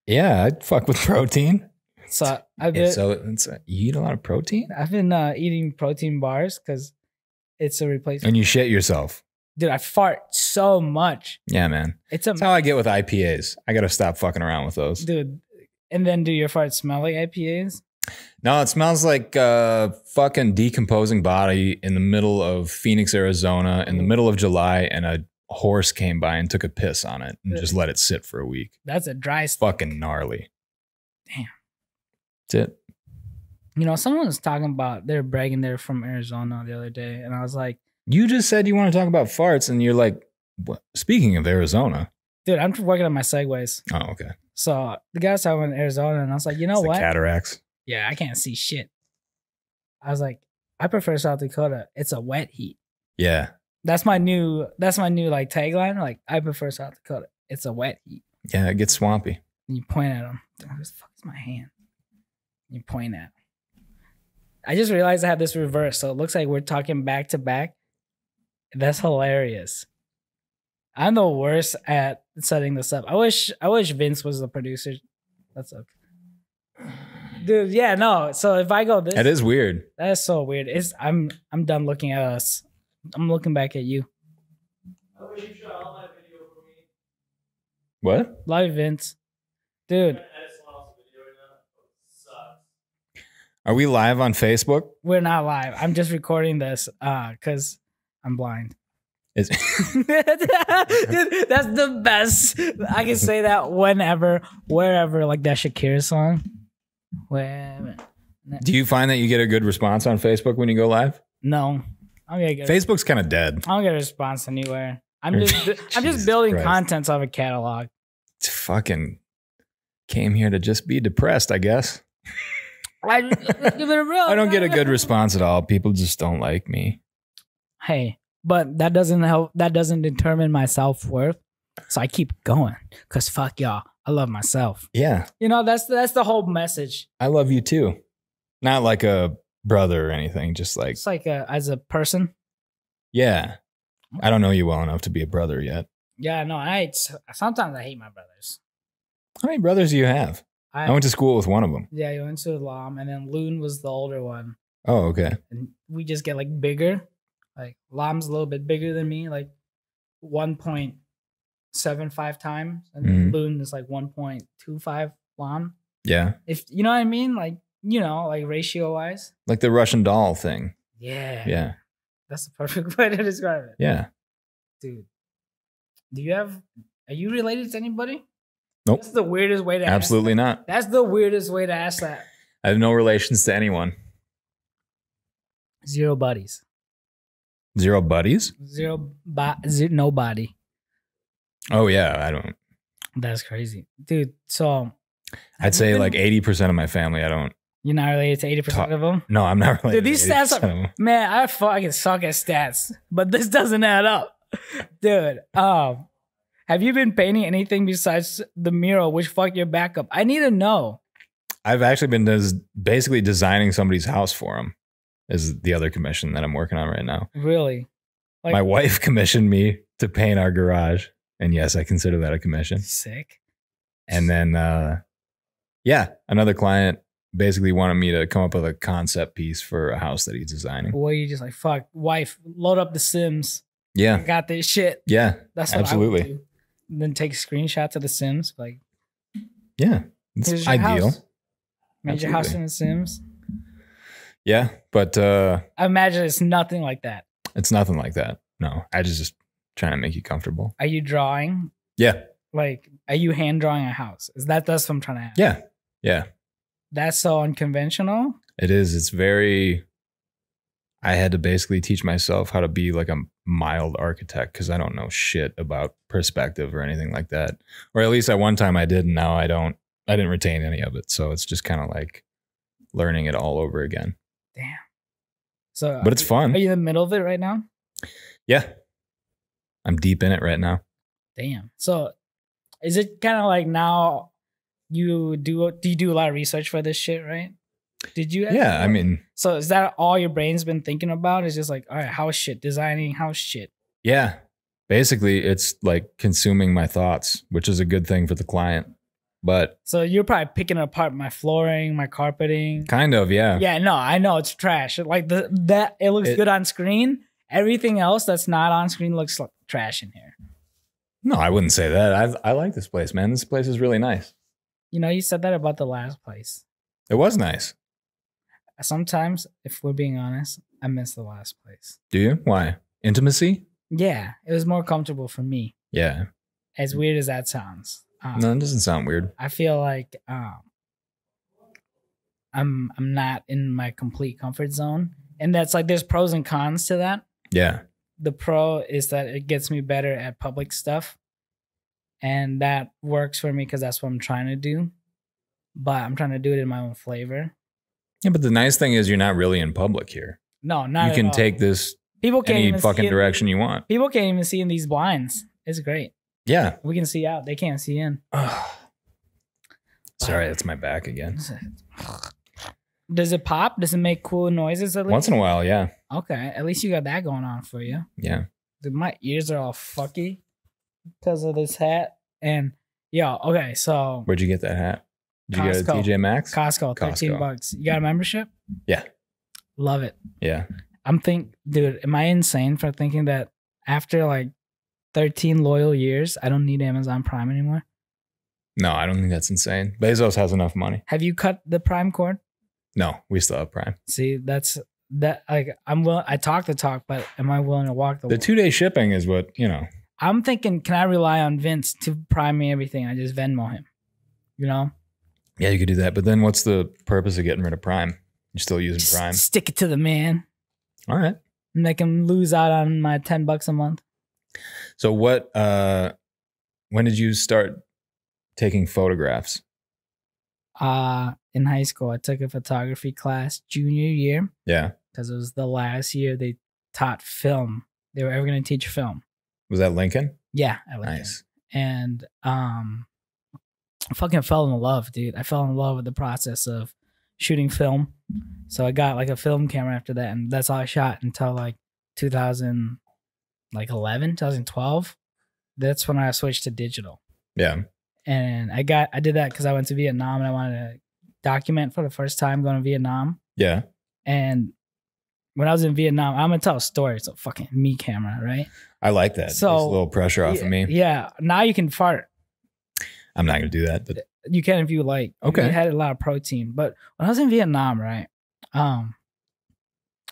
yeah, I'd fuck with protein. So I've Yeah, been, so you eat a lot of protein? eating protein bars because it's a replacement. And you shit yourself. Dude, I fart so much. Yeah, man. It's That's how I get with IPAs. I got to stop fucking around with those. dude. And then do your farts smell like IPAs? No, it smells like a fucking decomposing body in the middle of Phoenix, Arizona, in the middle of July, and a horse came by and took a piss on it and just let it sit for a week. That's a dry. Fucking gnarly. Damn. That's it. You know, someone was talking about they're bragging they're from Arizona the other day, and I was like, You just said you want to talk about farts, and you're like, what? Speaking of Arizona. dude, I'm working on my segues. Oh, okay. So the guy was talking about Arizona, and I was like, you know It's what? the cataracts. Yeah, I can't see shit. I was like, I prefer South Dakota. It's a wet heat. Yeah. That's my new like tagline. Like, I prefer South Dakota. It's a wet heat. Yeah, it gets swampy. And you point at them. Where the fuck is my hand? You point at. I just realized I have this reverse, so it looks like we're talking back to back. That's hilarious. I'm the worst at setting this up. I wish Vince was the producer. That's okay. Dude, yeah, no. So if I go this, That is weird. that is so weird. I'm done looking at us. I'm looking back at you. I wish you shot all my video for me. What? Love you, Vince. Dude, Are we live on Facebook? we're not live. I'm just recording this because I'm blind. Is Dude, that's the best. I can say that whenever, wherever, like that Shakira song. Wherever. Do you find that you get a good response on Facebook when you go live? No, I'm gonna get. Facebook's kind of dead. I don't get a response anywhere. I'm Jesus just building Christ. contents of a catalog. It's fucking came here to just be depressed, I guess. I give it a real. I don't get a good response at all. People just don't like me. Hey, but that doesn't help. That doesn't determine my self-worth. So I keep going because fuck y'all. I love myself. Yeah, You know, that's the whole message. I love you too. Not like a brother or anything. Just like, It's like as a person. yeah. I don't know you well enough to be a brother yet. Yeah, no, sometimes I hate my brothers. How many brothers do you have? I went to school with one of them. Yeah, you went to Lam, and then Loon was the older one. Oh, okay. And we just get like bigger. Like Lam's a little bit bigger than me, like 1.75 times. And then Loon is like 1.25 Lam. Yeah. If you know what I mean? Like, you know, like ratio wise. Like the Russian doll thing. Yeah. Yeah. That's the perfect way to describe it. Yeah. Dude. Are you related to anybody? Nope. That's the weirdest way to Absolutely ask not. that. That's the weirdest way to ask that. I have no relations to anyone. Zero buddies. Zero buddies? Nobody. Oh, yeah. I don't. That's crazy. Dude, so I'd say like 80% of my family, I don't. you're not related to 80% of them? No, I'm not related Dude, these to 80% stats of are, them. man, I fucking suck at stats, but this doesn't add up. Dude, have you been painting anything besides the mural, which fucked your back up? I need to know. I've actually been basically designing somebody's house for them is the other commission that I'm working on right now. Really? Like, My wife commissioned me to paint our garage. And yes, I consider that a commission. Sick. And then, another client basically wanted me to come up with a concept piece for a house that he's designing. Well, you just like, fuck, wife, load up the Sims. I Yeah. got this shit. Yeah. That's what absolutely. I would do. And then take screenshots of the Sims. Like, Yeah. here's It's your ideal. house. Made your house Absolutely. in the Sims. Yeah. But I imagine it's nothing like that. it's nothing like that. No. I just trying to make you comfortable. Are you drawing? Yeah. Like, are you hand drawing a house? That's what I'm trying to ask. Yeah. Yeah. That's so unconventional. It is. It's very. I had to basically teach myself how to be like a mild architect because I don't know shit about perspective or anything like that. Or at least at one time I did, and now I don't. I didn't retain any of it, so it's just kind of like learning it all over again. Damn. So, But it's fun. Are you in the middle of it right now? Yeah, I'm deep in it right now. Damn. So, is it kind of like now you do you do a lot of research for this shit, right? Did you? Yeah, I mean, So is that all your brain's been thinking about? Is just like, all right, house shit, designing house shit. yeah. Basically, it's like consuming my thoughts, which is a good thing for the client. But So you're probably picking apart my flooring, my carpeting. kind of, yeah. Yeah, no, I know it's trash. Like that it looks good on screen. Everything else that's not on screen looks like trash in here. No, I wouldn't say that. I like this place, man. This place is really nice. You know, you said that about the last place. It was nice. Sometimes, if we're being honest, I miss the last place. Do you? Why? Intimacy? Yeah, it was more comfortable for me. Yeah. As weird as that sounds. No, it doesn't sound weird. I feel like I'm not in my complete comfort zone, and that's like there's pros and cons to that. Yeah. The pro is that it gets me better at public stuff, and that works for me because that's what I'm trying to do. But I'm trying to do it in my own flavor. Yeah, but the nice thing is you're not really in public here. No, not You at can all. take this People can't any even fucking see direction you want. People can't even see in these blinds. It's great. Yeah. We can see out. They can't see in. Sorry, that's my back again. Does it pop? Does it make cool noises at least? Once in a while, yeah. Okay, at least you got that going on for you. Yeah. Dude, my ears are all fucky because of this hat. And yeah, okay, so Where'd you get that hat? Did you get it Costco. at TJ Maxx? Costco, 13 Costco. bucks. You got a membership? Yeah. Love it. Yeah. Dude, am I insane for thinking that after like 13 loyal years, I don't need Amazon Prime anymore? No, I don't think that's insane. Bezos has enough money. Have you cut the Prime cord? No, we still have Prime. See, that's that. Like, I talk the talk, but am I willing to walk the The walk? 2-day shipping is what, you know. I'm thinking, can I rely on Vince to prime me everything? I just Venmo him, you know? Yeah, you could do that. But then what's the purpose of getting rid of Prime? You're still using Prime. Stick it to the man. All right. Make him lose out on my $10 a month. So when did you start taking photographs? In high school, I took a photography class junior year Yeah. because it was the last year they taught film. They were ever going to teach film. Was that Lincoln? Yeah, I liked it. Nice. And I fucking fell in love, dude. I fell in love with the process of shooting film. So I got like a film camera after that, and that's all I shot until like 2012. That's when I switched to digital. Yeah. And I did that because I went to Vietnam and I wanted to document for the first time going to Vietnam. Yeah. And when I was in Vietnam, I'm gonna tell a story. It's a fucking me camera, right? I like that. So- Takes a little pressure off of me. Yeah. Now you can fart. I'm not going to do that. But You can if you like. Okay. It had a lot of protein. But when I was in Vietnam, right, I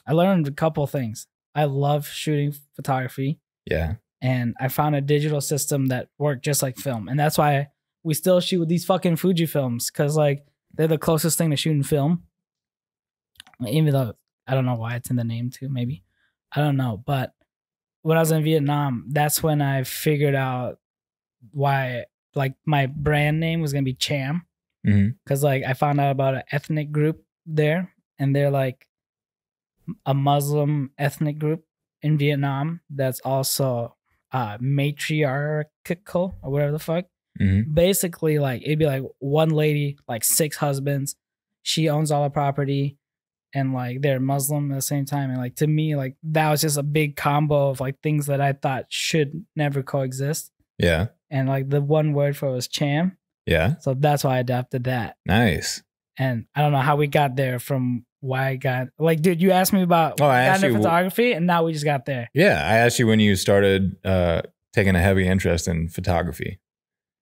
learned a couple things. I love shooting photography, yeah. and I found a digital system that worked just like film. And that's why we still shoot with these fucking Fuji films, because like they're the closest thing to shooting film. Even though I don't know why it's in the name too, maybe. I don't know. But when I was in Vietnam, that's when I figured out why like my brand name was gonna be Cham. Mm-hmm. Because like I found out about an ethnic group there, and they're like a Muslim ethnic group in Vietnam that's also matriarchal or whatever the fuck. Mm-hmm. Basically, like it'd be like one lady, like 6 husbands. She owns all the property, and like they're Muslim at the same time. And like to me, like that was just a big combo of like things that I thought should never coexist. Yeah. And like the one word for it was cham. Yeah. So that's why I adopted that. Nice. And I don't know how we got there from why I got like, dude, you asked me about I asked got into you photography, and now we just got there. Yeah, I asked you when you started taking a heavy interest in photography,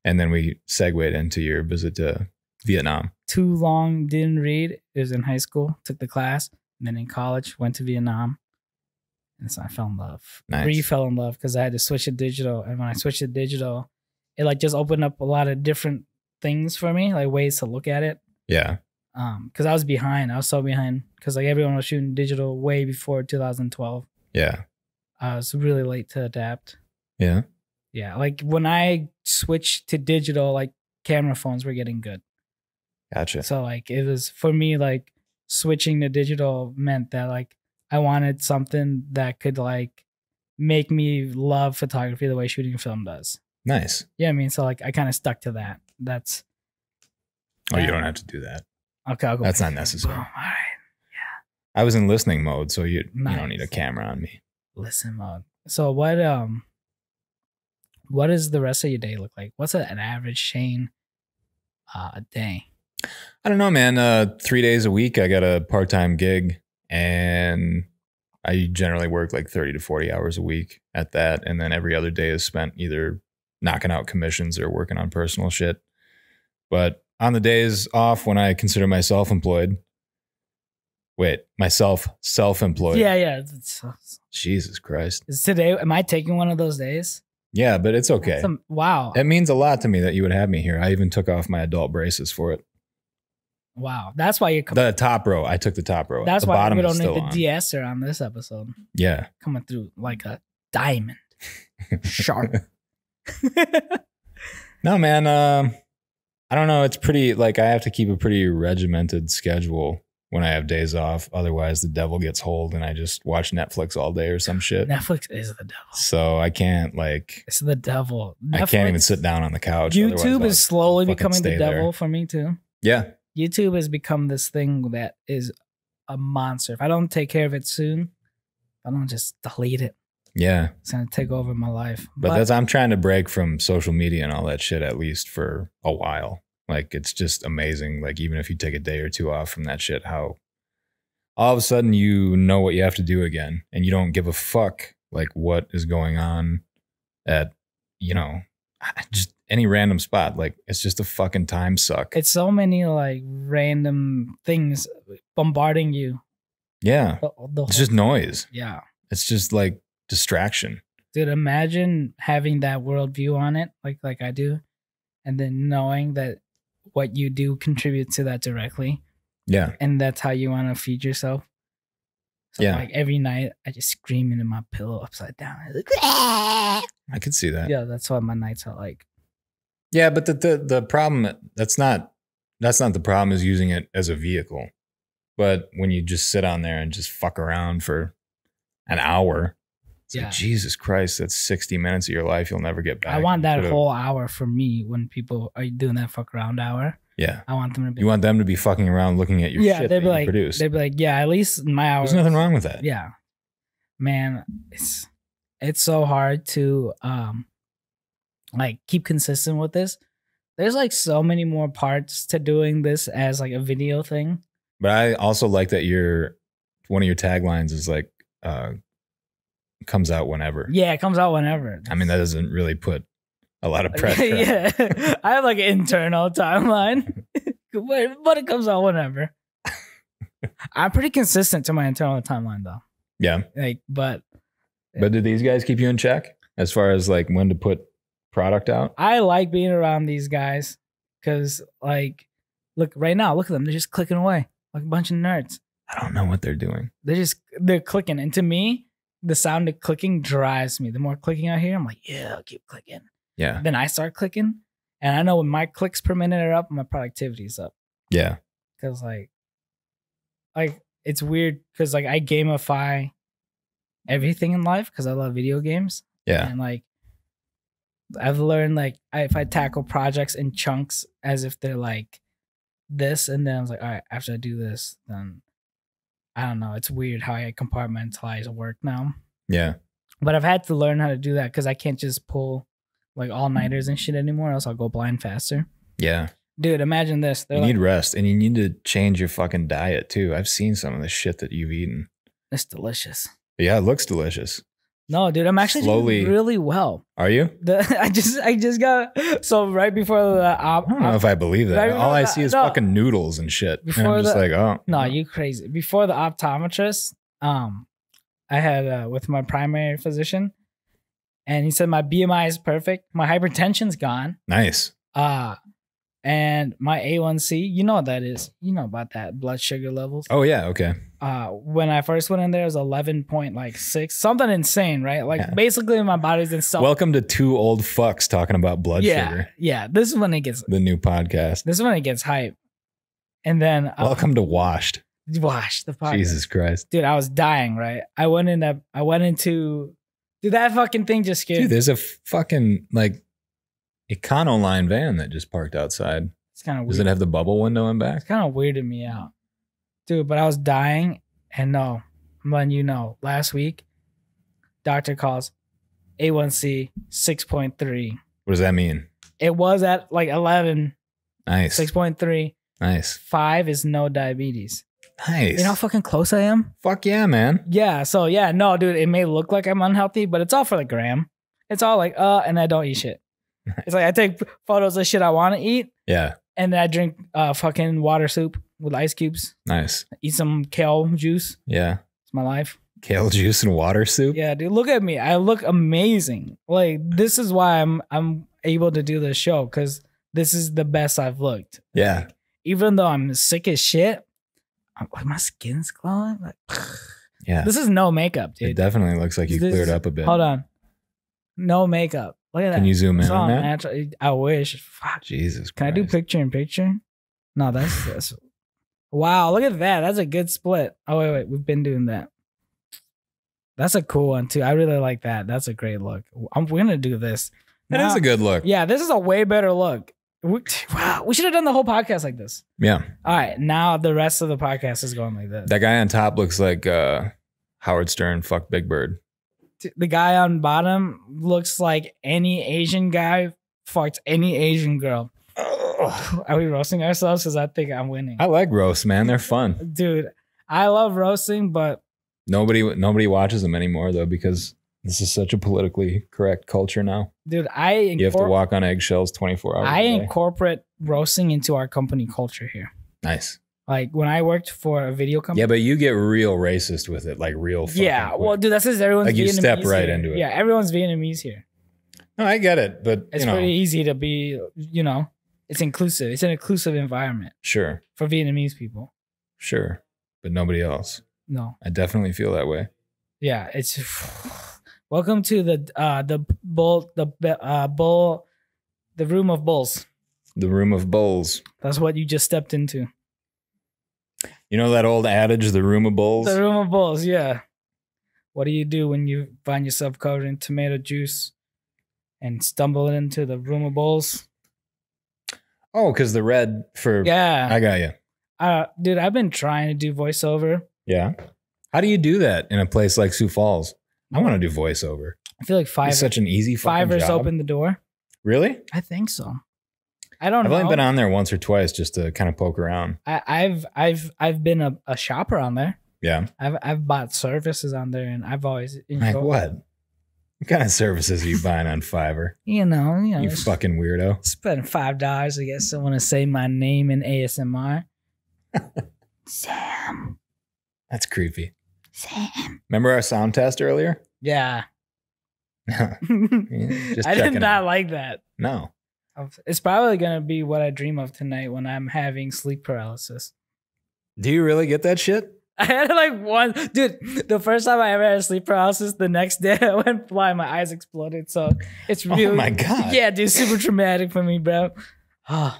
and then we segued into your visit to Vietnam. Too long, didn't read. It was in high school, took the class, and then in college, went to Vietnam. And so I fell in love. Nice. Re-fell in love because I had to switch to digital. And when I switched to digital, it like just opened up a lot of different things for me, like ways to look at it. Yeah. Because I was behind. I was so behind because like everyone was shooting digital way before 2012. Yeah. I was really late to adapt. Yeah. Yeah. Like when I switched to digital, like camera phones were getting good. Gotcha. So like it was for me, like switching to digital meant that like I wanted something that could like make me love photography the way shooting film does. Nice. Yeah, I mean, so like I kind of stuck to that. That's. Oh, you don't have to do that. Okay, I'll go. That's not necessary. Boom. All right. I was in listening mode, so you Nice. don't need a camera on me. Listen mode. So what does the rest of your day look like? What's an average Shaine day? I don't know, man. 3 days a week, I got a part-time gig, and I generally work like 30 to 40 hours a week at that. And then every other day is spent either knocking out commissions or working on personal shit. But on the days off when I consider myself self-employed. Yeah. Jesus Christ. Is today, am I taking one of those days? Yeah, but it's okay. Wow. It means a lot to me that you would have me here. I even took off my adult braces for it. Wow. That's why you're coming. The top row. I took the top row. That's the why bottom we don't is need still the on. de-esser on this episode. Yeah. Coming through like a diamond. Sharp. No, man. I don't know. It's pretty, like, I have to keep a pretty regimented schedule when I have days off. Otherwise, the devil gets hold and I just watch Netflix all day or some shit. Netflix is the devil. So I can't, like, It's the devil. I can't even sit down on the couch. YouTube is slowly fucking becoming the stay devil there. for me too. Yeah. YouTube has become this thing that is a monster. If I don't take care of it soon, I don't just delete it. Yeah. It's gonna take over my life. But I'm trying to break from social media and all that shit at least for a while. Like, it's just amazing. Like, even if you take a day or two off from that shit, how all of a sudden you know what you have to do again and you don't give a fuck like what is going on at, you know, just any random spot. Like, it's just a fucking time suck. it's so many like random things bombarding you. Yeah. The It's just noise. yeah. It's just like distraction. Dude, imagine having that worldview on it, like I do, and then knowing that what you do contributes to that directly, Yeah. and that's how you want to feed yourself. So Yeah. like every night, I just scream into my pillow upside down. Like, I could see that. yeah, that's what my nights are like. Yeah, but the problem, that's not the problem, is using it as a vehicle. But when you just sit on there and just fuck around for an hour, it's like, Jesus Christ, that's 60 minutes of your life you'll never get back. I want that Could've- whole hour for me when people are doing that fuck around hour. Yeah. I want them to be. You want them to be fucking around looking at your shit they'd that be you like, produce. they'd be like, yeah, at least my hour. There's nothing wrong with that. Yeah, man, it's so hard to like keep consistent with this. There's like so many more parts to doing this as like a video thing. But I also like that one of your taglines is like, comes out whenever. Yeah, it comes out whenever. I mean, that doesn't really put a lot of pressure. Yeah, I have like an internal timeline, but it comes out whenever. I'm pretty consistent to my internal timeline though. Yeah. But do these guys keep you in check as far as like when to put product out? I like being around these guys because like, look right now, look at them. They're just clicking away like a bunch of nerds. I don't know what they're doing. They're clicking. And to me, the sound of clicking drives me. The more clicking I hear, I'm like, yeah, I'll keep clicking. Yeah. Then I start clicking. And I know when my clicks per minute are up, my productivity is up. Yeah. Because like it's weird because like I gamify everything in life because I love video games. Yeah. And like I've learned like if I tackle projects in chunks as if they're like this, and then I was like, all right, after I do this, then I don't know. It's weird how I compartmentalize work now. Yeah. But I've had to learn how to do that because I can't just pull like all-nighters and shit anymore, else I'll go blind faster. Yeah. Dude, imagine this. You need rest, and you need to change your fucking diet too. I've seen some of the shit that you've eaten. It's delicious. Yeah, it looks delicious. No, dude, I'm actually doing really well. Are you? I just got so right before the I don't know if I believe that. Right All I see is fucking noodles and shit. And I'm just like, oh. No, you crazy. Before the optometrist, I had with my primary physician, and he said my BMI is perfect. My hypertension's gone. Nice. And my A1C, you know what that is. You know about that, blood sugar levels. Oh, yeah. Okay. When I first went in there, it was 11.6. Something insane, right? Like, basically, my body's in self. Welcome to two old fucks talking about blood sugar. Yeah. This is when it gets... The new podcast. This is when it gets hype. And then... Welcome to Washed. Washed, the podcast. Jesus Christ. Dude, I was dying, right? I went into... Dude, that fucking thing just scared me. Dude, there's a fucking, like... Econoline van that just parked outside. It's kind of weird. Does it have the bubble window in back? It's kind of weirded me out. Dude, but I was dying, and no, I'm letting you know, last week, doctor calls A1C 6.3. What does that mean? It was at like 11. Nice. 6.3. Nice. 5 is no diabetes. Nice. You know how fucking close I am? Fuck yeah, man. Yeah, so yeah, no, dude, it may look like I'm unhealthy, but it's all for the gram. It's all like, and I don't eat shit. It's like I take photos of shit I want to eat. Yeah. And then I drink fucking water soup with ice cubes. Nice. Eat some kale juice. Yeah. It's my life. Kale juice and water soup? Yeah, dude, look at me. I look amazing. Like, this is why I'm able to do this show, because this is the best I've looked. Yeah. Like, even though I'm sick as shit, my skin's glowing. Like, yeah. This is no makeup, dude. It definitely looks like you cleared up a bit. Hold on. No makeup. Look at that. Can you zoom in on that? Natural. I wish. Fuck. Jesus Christ. Can I do picture in picture? No, that's wow, look at that. That's a good split. Oh, wait. We've been doing that. That's a cool one, too. I really like that. That's a great look. We're going to do this. That is a good look. Yeah, this is a way better look. Wow, we should have done the whole podcast like this. Yeah. All right, now the rest of the podcast is going like this. That guy on top looks like Howard Stern, fuck Big Bird. The guy on bottom looks like any Asian guy fucked any Asian girl. Are we roasting ourselves? Because I think I'm winning. I like roasts, man. They're fun. Dude, I love roasting, but... Nobody watches them anymore, though, because this is such a politically correct culture now. Dude, you have to walk on eggshells 24 hours a day. I incorporate roasting into our company culture here. Nice. Like, when I worked for a video company... Yeah, but you get real racist with it, like real fucking quick. Well, dude, that's because everyone's like you Vietnamese step right here. into it. Yeah, everyone's Vietnamese here. No, I get it, but it's pretty easy to be, it's inclusive. It's an inclusive environment. Sure. For Vietnamese people. Sure. But nobody else. No. I definitely feel that way. Yeah, it's... Welcome to the room of bulls. The room of bulls. That's what you just stepped into. You know that old adage, the room of bulls? The room of bulls, yeah. What do you do when you find yourself covered in tomato juice and stumble into the room of bulls? Oh, because the red for... Yeah. I got you. Dude, I've been trying to do voiceover. Yeah. How do you do that in a place like Sioux Falls? I want to do voiceover. I feel like Fiverr. It's such an easy fucking Fiverr's job. opened the door. Really? I think so. I don't know. I've only been on there once or twice just to kind of poke around. I've been a shopper on there. Yeah. I've bought services on there, and I've always enjoyed. Like what? What kind of services are you buying on Fiverr? You fucking weirdo. Spend $5 to get someone to say my name in ASMR. Sam. That's creepy. Sam. Remember our sound test earlier? Yeah. Just I did not like that. No. It's probably going to be what I dream of tonight when I'm having sleep paralysis. Do you really get that shit? I had like one, dude, the first time I ever had sleep paralysis, the next day I went flying, my eyes exploded. So it's really, oh my God. Yeah, dude, super traumatic for me, bro. Oh.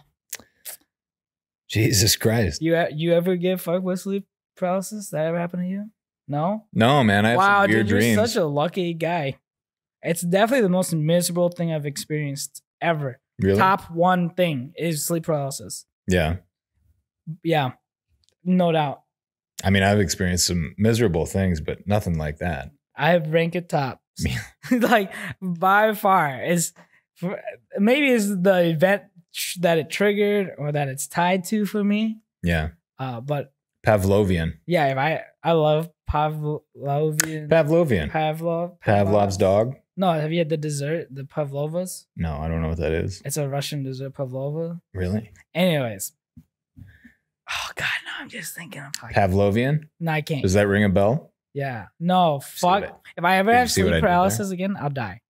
Jesus Christ. You ever get fucked with sleep paralysis? That ever happened to you? No? No, man. I have some weird dreams. You're such a lucky guy. It's definitely the most miserable thing I've experienced ever. Really? Top one thing is sleep paralysis. Yeah. Yeah. No doubt. I mean, I've experienced some miserable things, but nothing like that. I rank it top. Like, by far. It's maybe it's the event that it triggered or that it's tied to for me. Yeah. But Pavlovian. yeah, if I love Pavlovian. Pavlov's dog. No, have you had the dessert, the pavlovas? No, I don't know what that is. It's a Russian dessert, pavlova. Really? Anyways. Oh God, no, I'm just thinking of Pavlovian? No, I can't. Does that ring a bell? Yeah. No, fuck. If I ever Did you have see what I sleep did paralysis again, I'll die.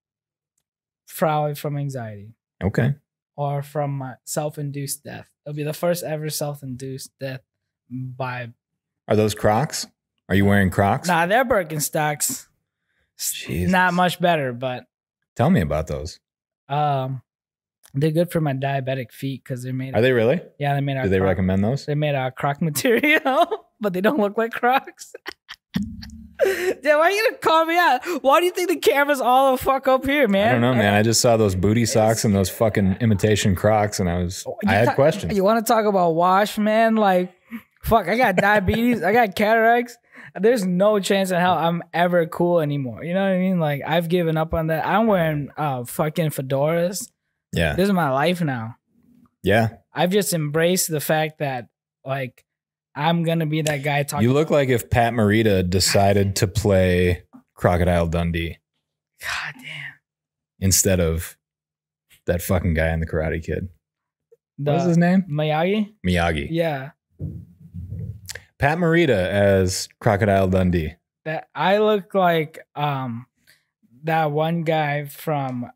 Probably from anxiety. Okay. Or from self-induced death. It'll be the first ever self-induced death by... Are those Crocs? Are you wearing Crocs? Nah, they're Birkenstocks. Jesus. Not much better, but... Tell me about those. They're good for my diabetic feet because they're made... Are they really? Yeah, they made out Do they recommend those? They're made out of Croc material, but they don't look like Crocs. Yeah, why are you gonna call me out? Why do you think the camera's all the fuck up here, man? I don't know, man. I just saw those booty socks and those fucking imitation Crocs, and I had questions. You want to talk about wash, man? Like, fuck, I got diabetes, I got cataracts. There's no chance in hell I'm ever cool anymore. You know what I mean? Like, I've given up on that. I'm wearing fucking fedoras. Yeah. This is my life now. Yeah. I've just embraced the fact that, like, I'm gonna be that guy talking. You look like if Pat Morita decided to play Crocodile Dundee. God damn. Instead of that fucking guy in the Karate Kid. What's The his name? Miyagi? Miyagi. Yeah. Pat Morita as Crocodile Dundee. That I look like that one guy from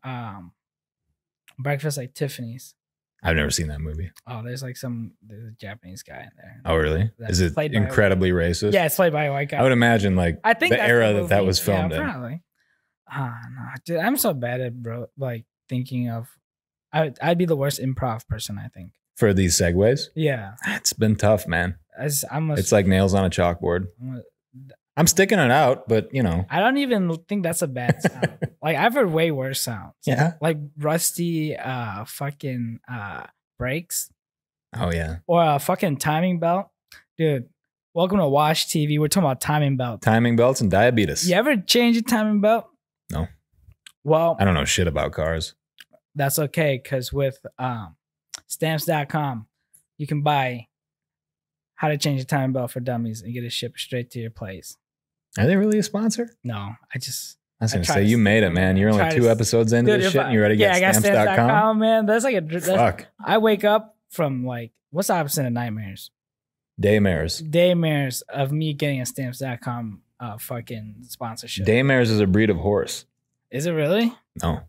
Breakfast at Tiffany's. I've never seen that movie. Oh, there's a Japanese guy in there. Oh, really? That's Is it played by incredibly racist? Yeah, it's played by a white guy. I would imagine, like, I think the that's era the that movie. was filmed Yeah, in. probably. No, dude, I'm so bad at thinking of. I'd be the worst improv person, I think. For these segues? Yeah, It's been tough, man. It's like nails on a chalkboard. I'm sticking it out, but you know. I don't even think that's a bad sound. Like, I've heard way worse sounds. Yeah. Like rusty fucking brakes. Oh yeah. Or a fucking timing belt. Dude, welcome to Wash TV. We're talking about timing belts. Timing belts and diabetes. You ever change a timing belt? No. Well, I don't know shit about cars. that's okay, because with stamps.com, you can buy how to change a timing belt for dummies and get it shipped straight to your place. Are they really a sponsor? No, I was I going to try say, to- you made it, man. You're only try to- 2 episodes into Dude, this if shit and you're ready to get I got stamps.com? stamps.com, man. That's like Fuck. I wake up from like, what's the opposite of nightmares? Daymares. Daymares of me getting a stamps.com fucking sponsorship. Daymares is a breed of horse. Is it really? No.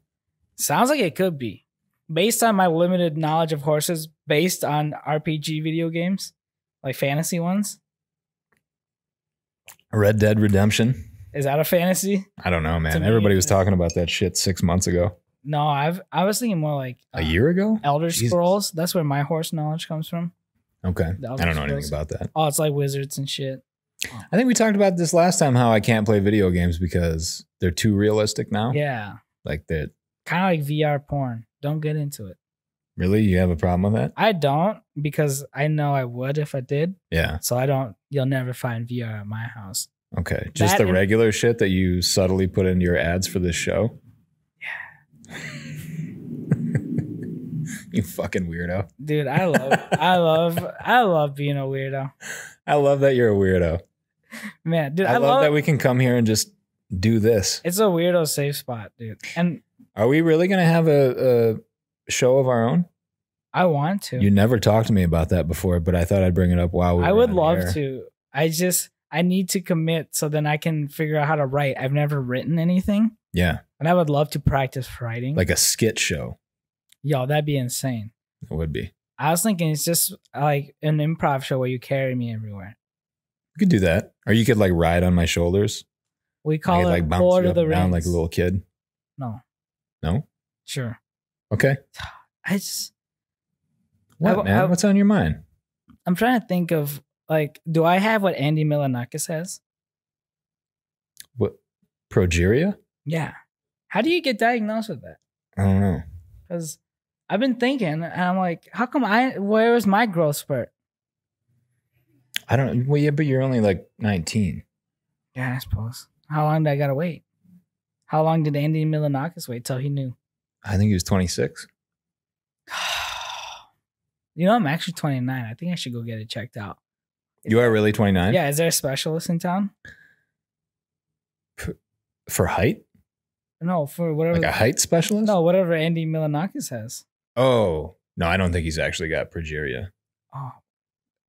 Sounds like it could be. Based on my limited knowledge of horses, based on RPG video games, like fantasy ones. Red Dead Redemption. Is that a fantasy? I don't know, To man. me, Everybody was it is. talking about that shit 6 months ago. No, I was thinking more like A year ago? Elder Jesus. Scrolls. That's where my horse knowledge comes from. Okay. The I Elder don't know anything Scrolls. about that. Oh, it's like wizards and shit. I think we talked about this last time, how I can't play video games because they're too realistic now. Yeah. Like that. Kind of like VR porn. Don't get into it. Really? You have a problem with that? I don't, because I know I would if I did. Yeah. So I don't. You'll never find VR at my house. Okay. Just That the and- regular shit that you subtly put into your ads for this show? Yeah. You fucking weirdo. Dude, I love being a weirdo. I love that you're a weirdo. Man, dude, I love that we can come here and just do this. It's a weirdo safe spot, dude. And Are we really going to have a show of our own? I want to. You never talked to me about that before, but I thought I'd bring it up while we were I would on love air. to. I need to commit so then I can figure out how to write. I've never written anything, Yeah. and I would love to practice writing. Like a skit show. Yo, that'd be insane. It would be. I was thinking it's just like an improv show where you carry me everywhere. You could do that. Or you could like ride on my shoulders. We I call could it like bounce Lord you of up the and Rings. down like a little kid. No, No? sure. Okay. I just What, man? What's on your mind? I'm trying to think of like, do I have what Andy Milonakis has? What? Progeria? Yeah. How do you get diagnosed with that? I don't know. Because I've been thinking, and I'm like, how come where was my growth spurt? I don't. Well, yeah, but you're only like 19. Yeah, I suppose. How long did I gotta wait? How long did Andy Milonakis wait till he knew? I think he was 26. You know, I'm actually 29. I think I should go get it checked out. You are really 29? Yeah, is there a specialist in town? For height? No, for whatever. Like a height specialist? No, whatever Andy Milanakis has. Oh, no, I don't think he's actually got progeria. Oh,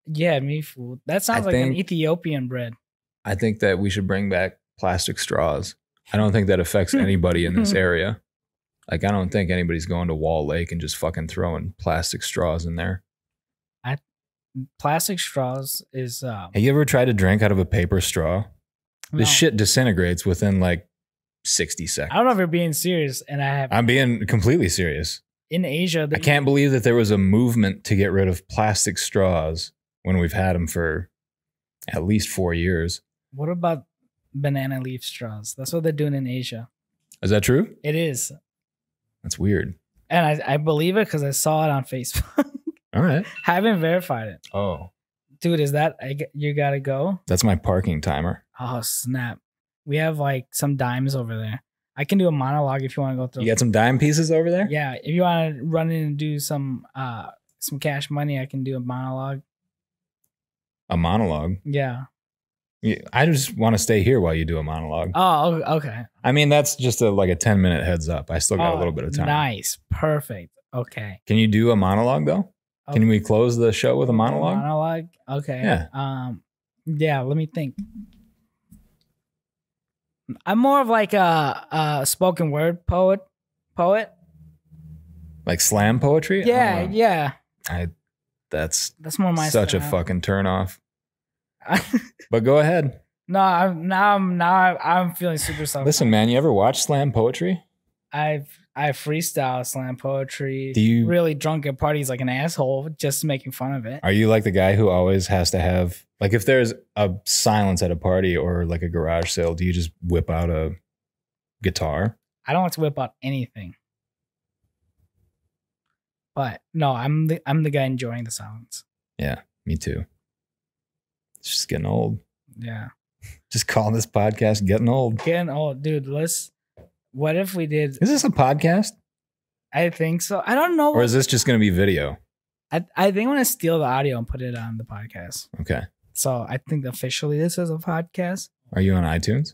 yeah, me fool. That sounds like an Ethiopian bread. I think that we should bring back plastic straws. I don't think that affects anybody in this area. Like, I don't think anybody's going to Wall Lake and just fucking throwing plastic straws in there. Plastic straws is... Have you ever tried to drink out of a paper straw? no. This shit disintegrates within like 60 seconds. I don't know if you're being serious, and I'm being completely serious. In Asia... I can't believe that there was a movement to get rid of plastic straws when we've had them for at least 4 years. What about banana leaf straws? That's what they're doing in Asia. Is that true? It is. That's weird. And I believe it because I saw it on Facebook. All right. Haven't verified it. Oh. Dude, is that... you gotta go? That's my parking timer. Oh, snap. We have like some dimes over there. I can do a monologue if you want to go through. You got some dime pieces over there? Yeah, if you want to run in and do some cash money, I can do a monologue. A monologue? Yeah. I just want to stay here while you do a monologue. Oh, okay. I mean, that's just like a 10-minute heads up. I still got a little bit of time. Nice. Perfect. Okay. Can you do a monologue though? Okay. Can we close the show with a monologue? Monologue? Okay. Yeah. Yeah, let me think. I'm more of like a spoken word poet. Like slam poetry? Yeah, yeah. That's more my such style. a fucking turnoff. But go ahead. No, I'm feeling super self. Listen, man, you ever watch slam poetry? I freestyle slam poetry. Do you really drunk at parties like an asshole, just making fun of it? Are you like the guy who always has to have, like, if there's a silence at a party or like a garage sale, do you just whip out a guitar? I don't want to whip out anything. But no, I'm the guy enjoying the silence. Yeah, me too. It's just getting old. Yeah. Just calling this podcast getting old. Getting old, dude. What if we did? Is this a podcast? I think so. I don't know. Or is this just going to be video? I think I'm going to steal the audio and put it on the podcast. Okay. So I think officially this is a podcast. Are you on iTunes?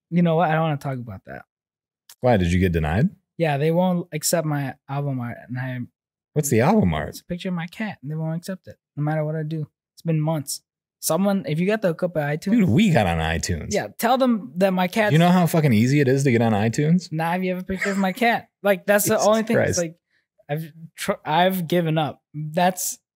You know what? I don't want to talk about that. Why? Did you get denied? Yeah, they won't accept my album art. And What's the album art? It's a picture of my cat, and they won't accept it, no matter what I do. It's been months. Someone, if you got the hookup at iTunes. Dude, we got on iTunes. Yeah, tell them that my cat. You know how fucking easy it is to get on iTunes? Now you have a picture of my cat. Like, that's the only thing. It's like, I've given up.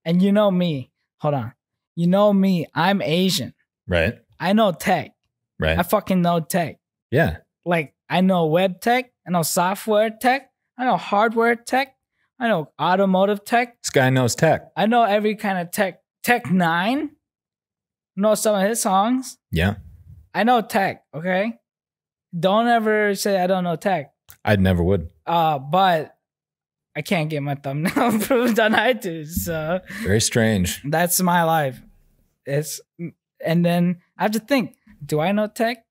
And you know me. Hold on. You know me. I'm Asian. Right. I know tech. Right. I fucking know tech. Yeah. Like, I know web tech. I know software tech. I know hardware tech. I know automotive tech. This guy knows tech. I know every kind of tech. Tech 9. Know some of his songs. Yeah. I know tech, okay? Don't ever say I don't know tech. I never would. But I can't get my thumbnail approved on iTunes. So very strange. That's my life. And then I have to think, do I know tech?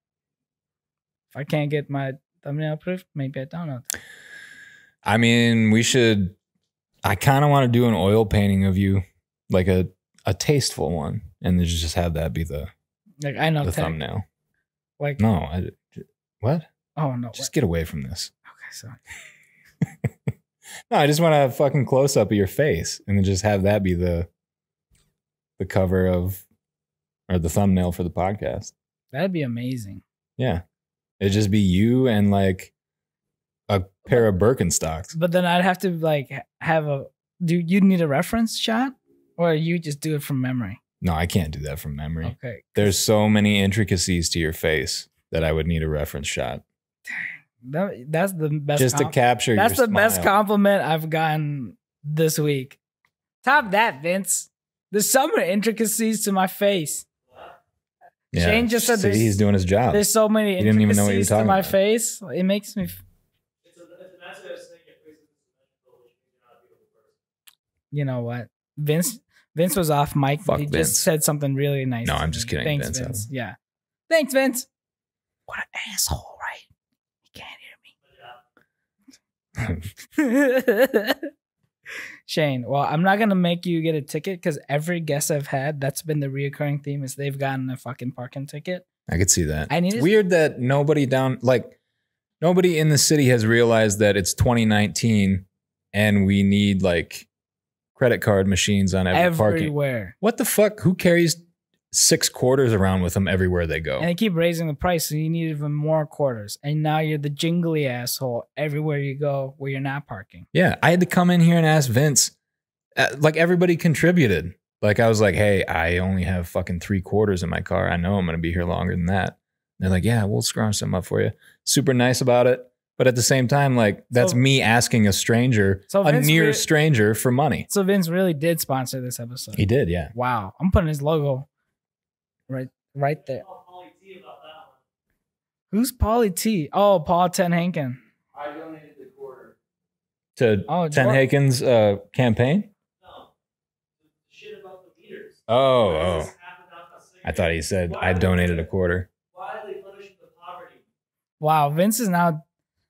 If I can't get my thumbnail approved, maybe I don't know tech. I mean, I kind of want to do an oil painting of you, like a tasteful one, and then just have that be the I know the tech. thumbnail. Like no, what? Oh no! Just get away from this. Okay, sorry. No, I just want a fucking close up of your face, and then just have that be the cover of, or the thumbnail for the podcast. That'd be amazing. Yeah, it'd just be you and like a pair of Birkenstocks. But then I'd have to like have you need a reference shot, or you just do it from memory? No, I can't do that from memory. Okay. There's so many intricacies to your face that I would need a reference shot. That's the best. Just to capture That's your the smile. best compliment I've gotten this week. Top that, Vince. There's so many intricacies to my face. Yeah. Shane just said he's doing his job. There's so many He didn't even know what you were intricacies to talking my about. face. It makes me. You know what? Vince was off mic. Fuck He Vince. just said something really nice. No, to I'm me. just kidding, Thanks, Vince. Vince. Yeah. Thanks, Vince. What an asshole, right? He can't hear me. Shaine, well, I'm not gonna make you get a ticket because every guest I've had, that's been the reoccurring theme is they've gotten a fucking parking ticket. I could see that. I need It's weird that nobody in the city has realized that it's 2019 and we need like credit card machines on every parking. everywhere. What the fuck? Who carries 6 quarters around with them everywhere they go? And they keep raising the price, so you need even more quarters. And now you're the jingly asshole everywhere you go where you're not parking. Yeah, I had to come in here and ask Vince. Like everybody contributed. Like I was like, hey, I only have fucking 3 quarters in my car. I know I'm going to be here longer than that. And they're like, yeah, we'll scrounge some up for you. Super nice about it. But at the same time, like that's me asking a stranger, a near stranger for money. So Vince really did sponsor this episode. He did, yeah. Wow. I'm putting his logo right there. Who's Paulie T? Oh, Paul Tenhaken. I donated the quarter. To Ten Haken's campaign? No. Shit about the meters. Oh. I thought he said I donated a quarter. Why are they punishing the poverty? Wow, Vince is now.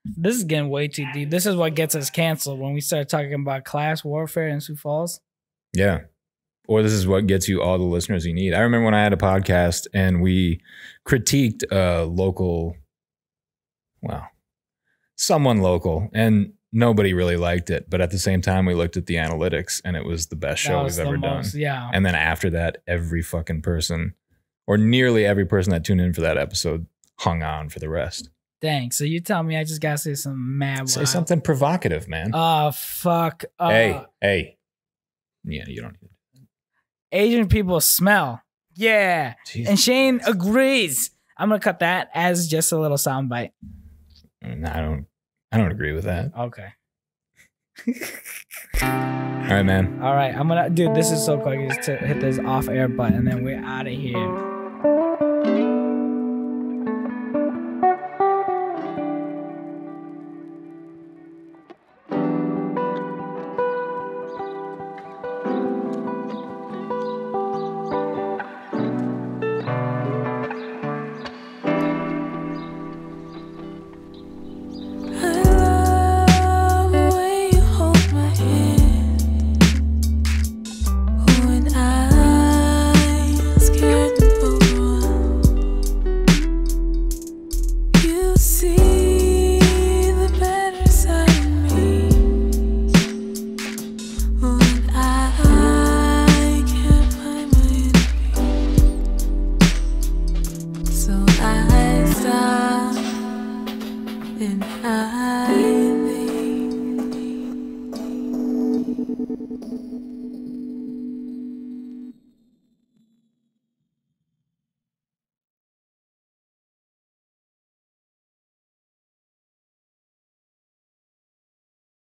This is getting way too deep. This is what gets us canceled when we start talking about class warfare in Sioux Falls. Yeah. Or this is what gets you all the listeners you need. I remember when I had a podcast and we critiqued a local, someone local, and nobody really liked it. But at the same time, we looked at the analytics and it was the best show we've ever done. Yeah. And then after that, every fucking person, or nearly every person that tuned in for that episode, hung on for the rest. Dang. So you tell me I just gotta say some mad. Say something provocative, man. Oh fuck. Hey. Yeah, you don't need it. Asian people smell. Yeah. Jesus and Shaine Christ. agrees. I'm gonna cut that as just a little soundbite. No, I don't agree with that. Okay. All right, man. All right. Dude, this is so quick. Just to hit this off air button and then we're out of here.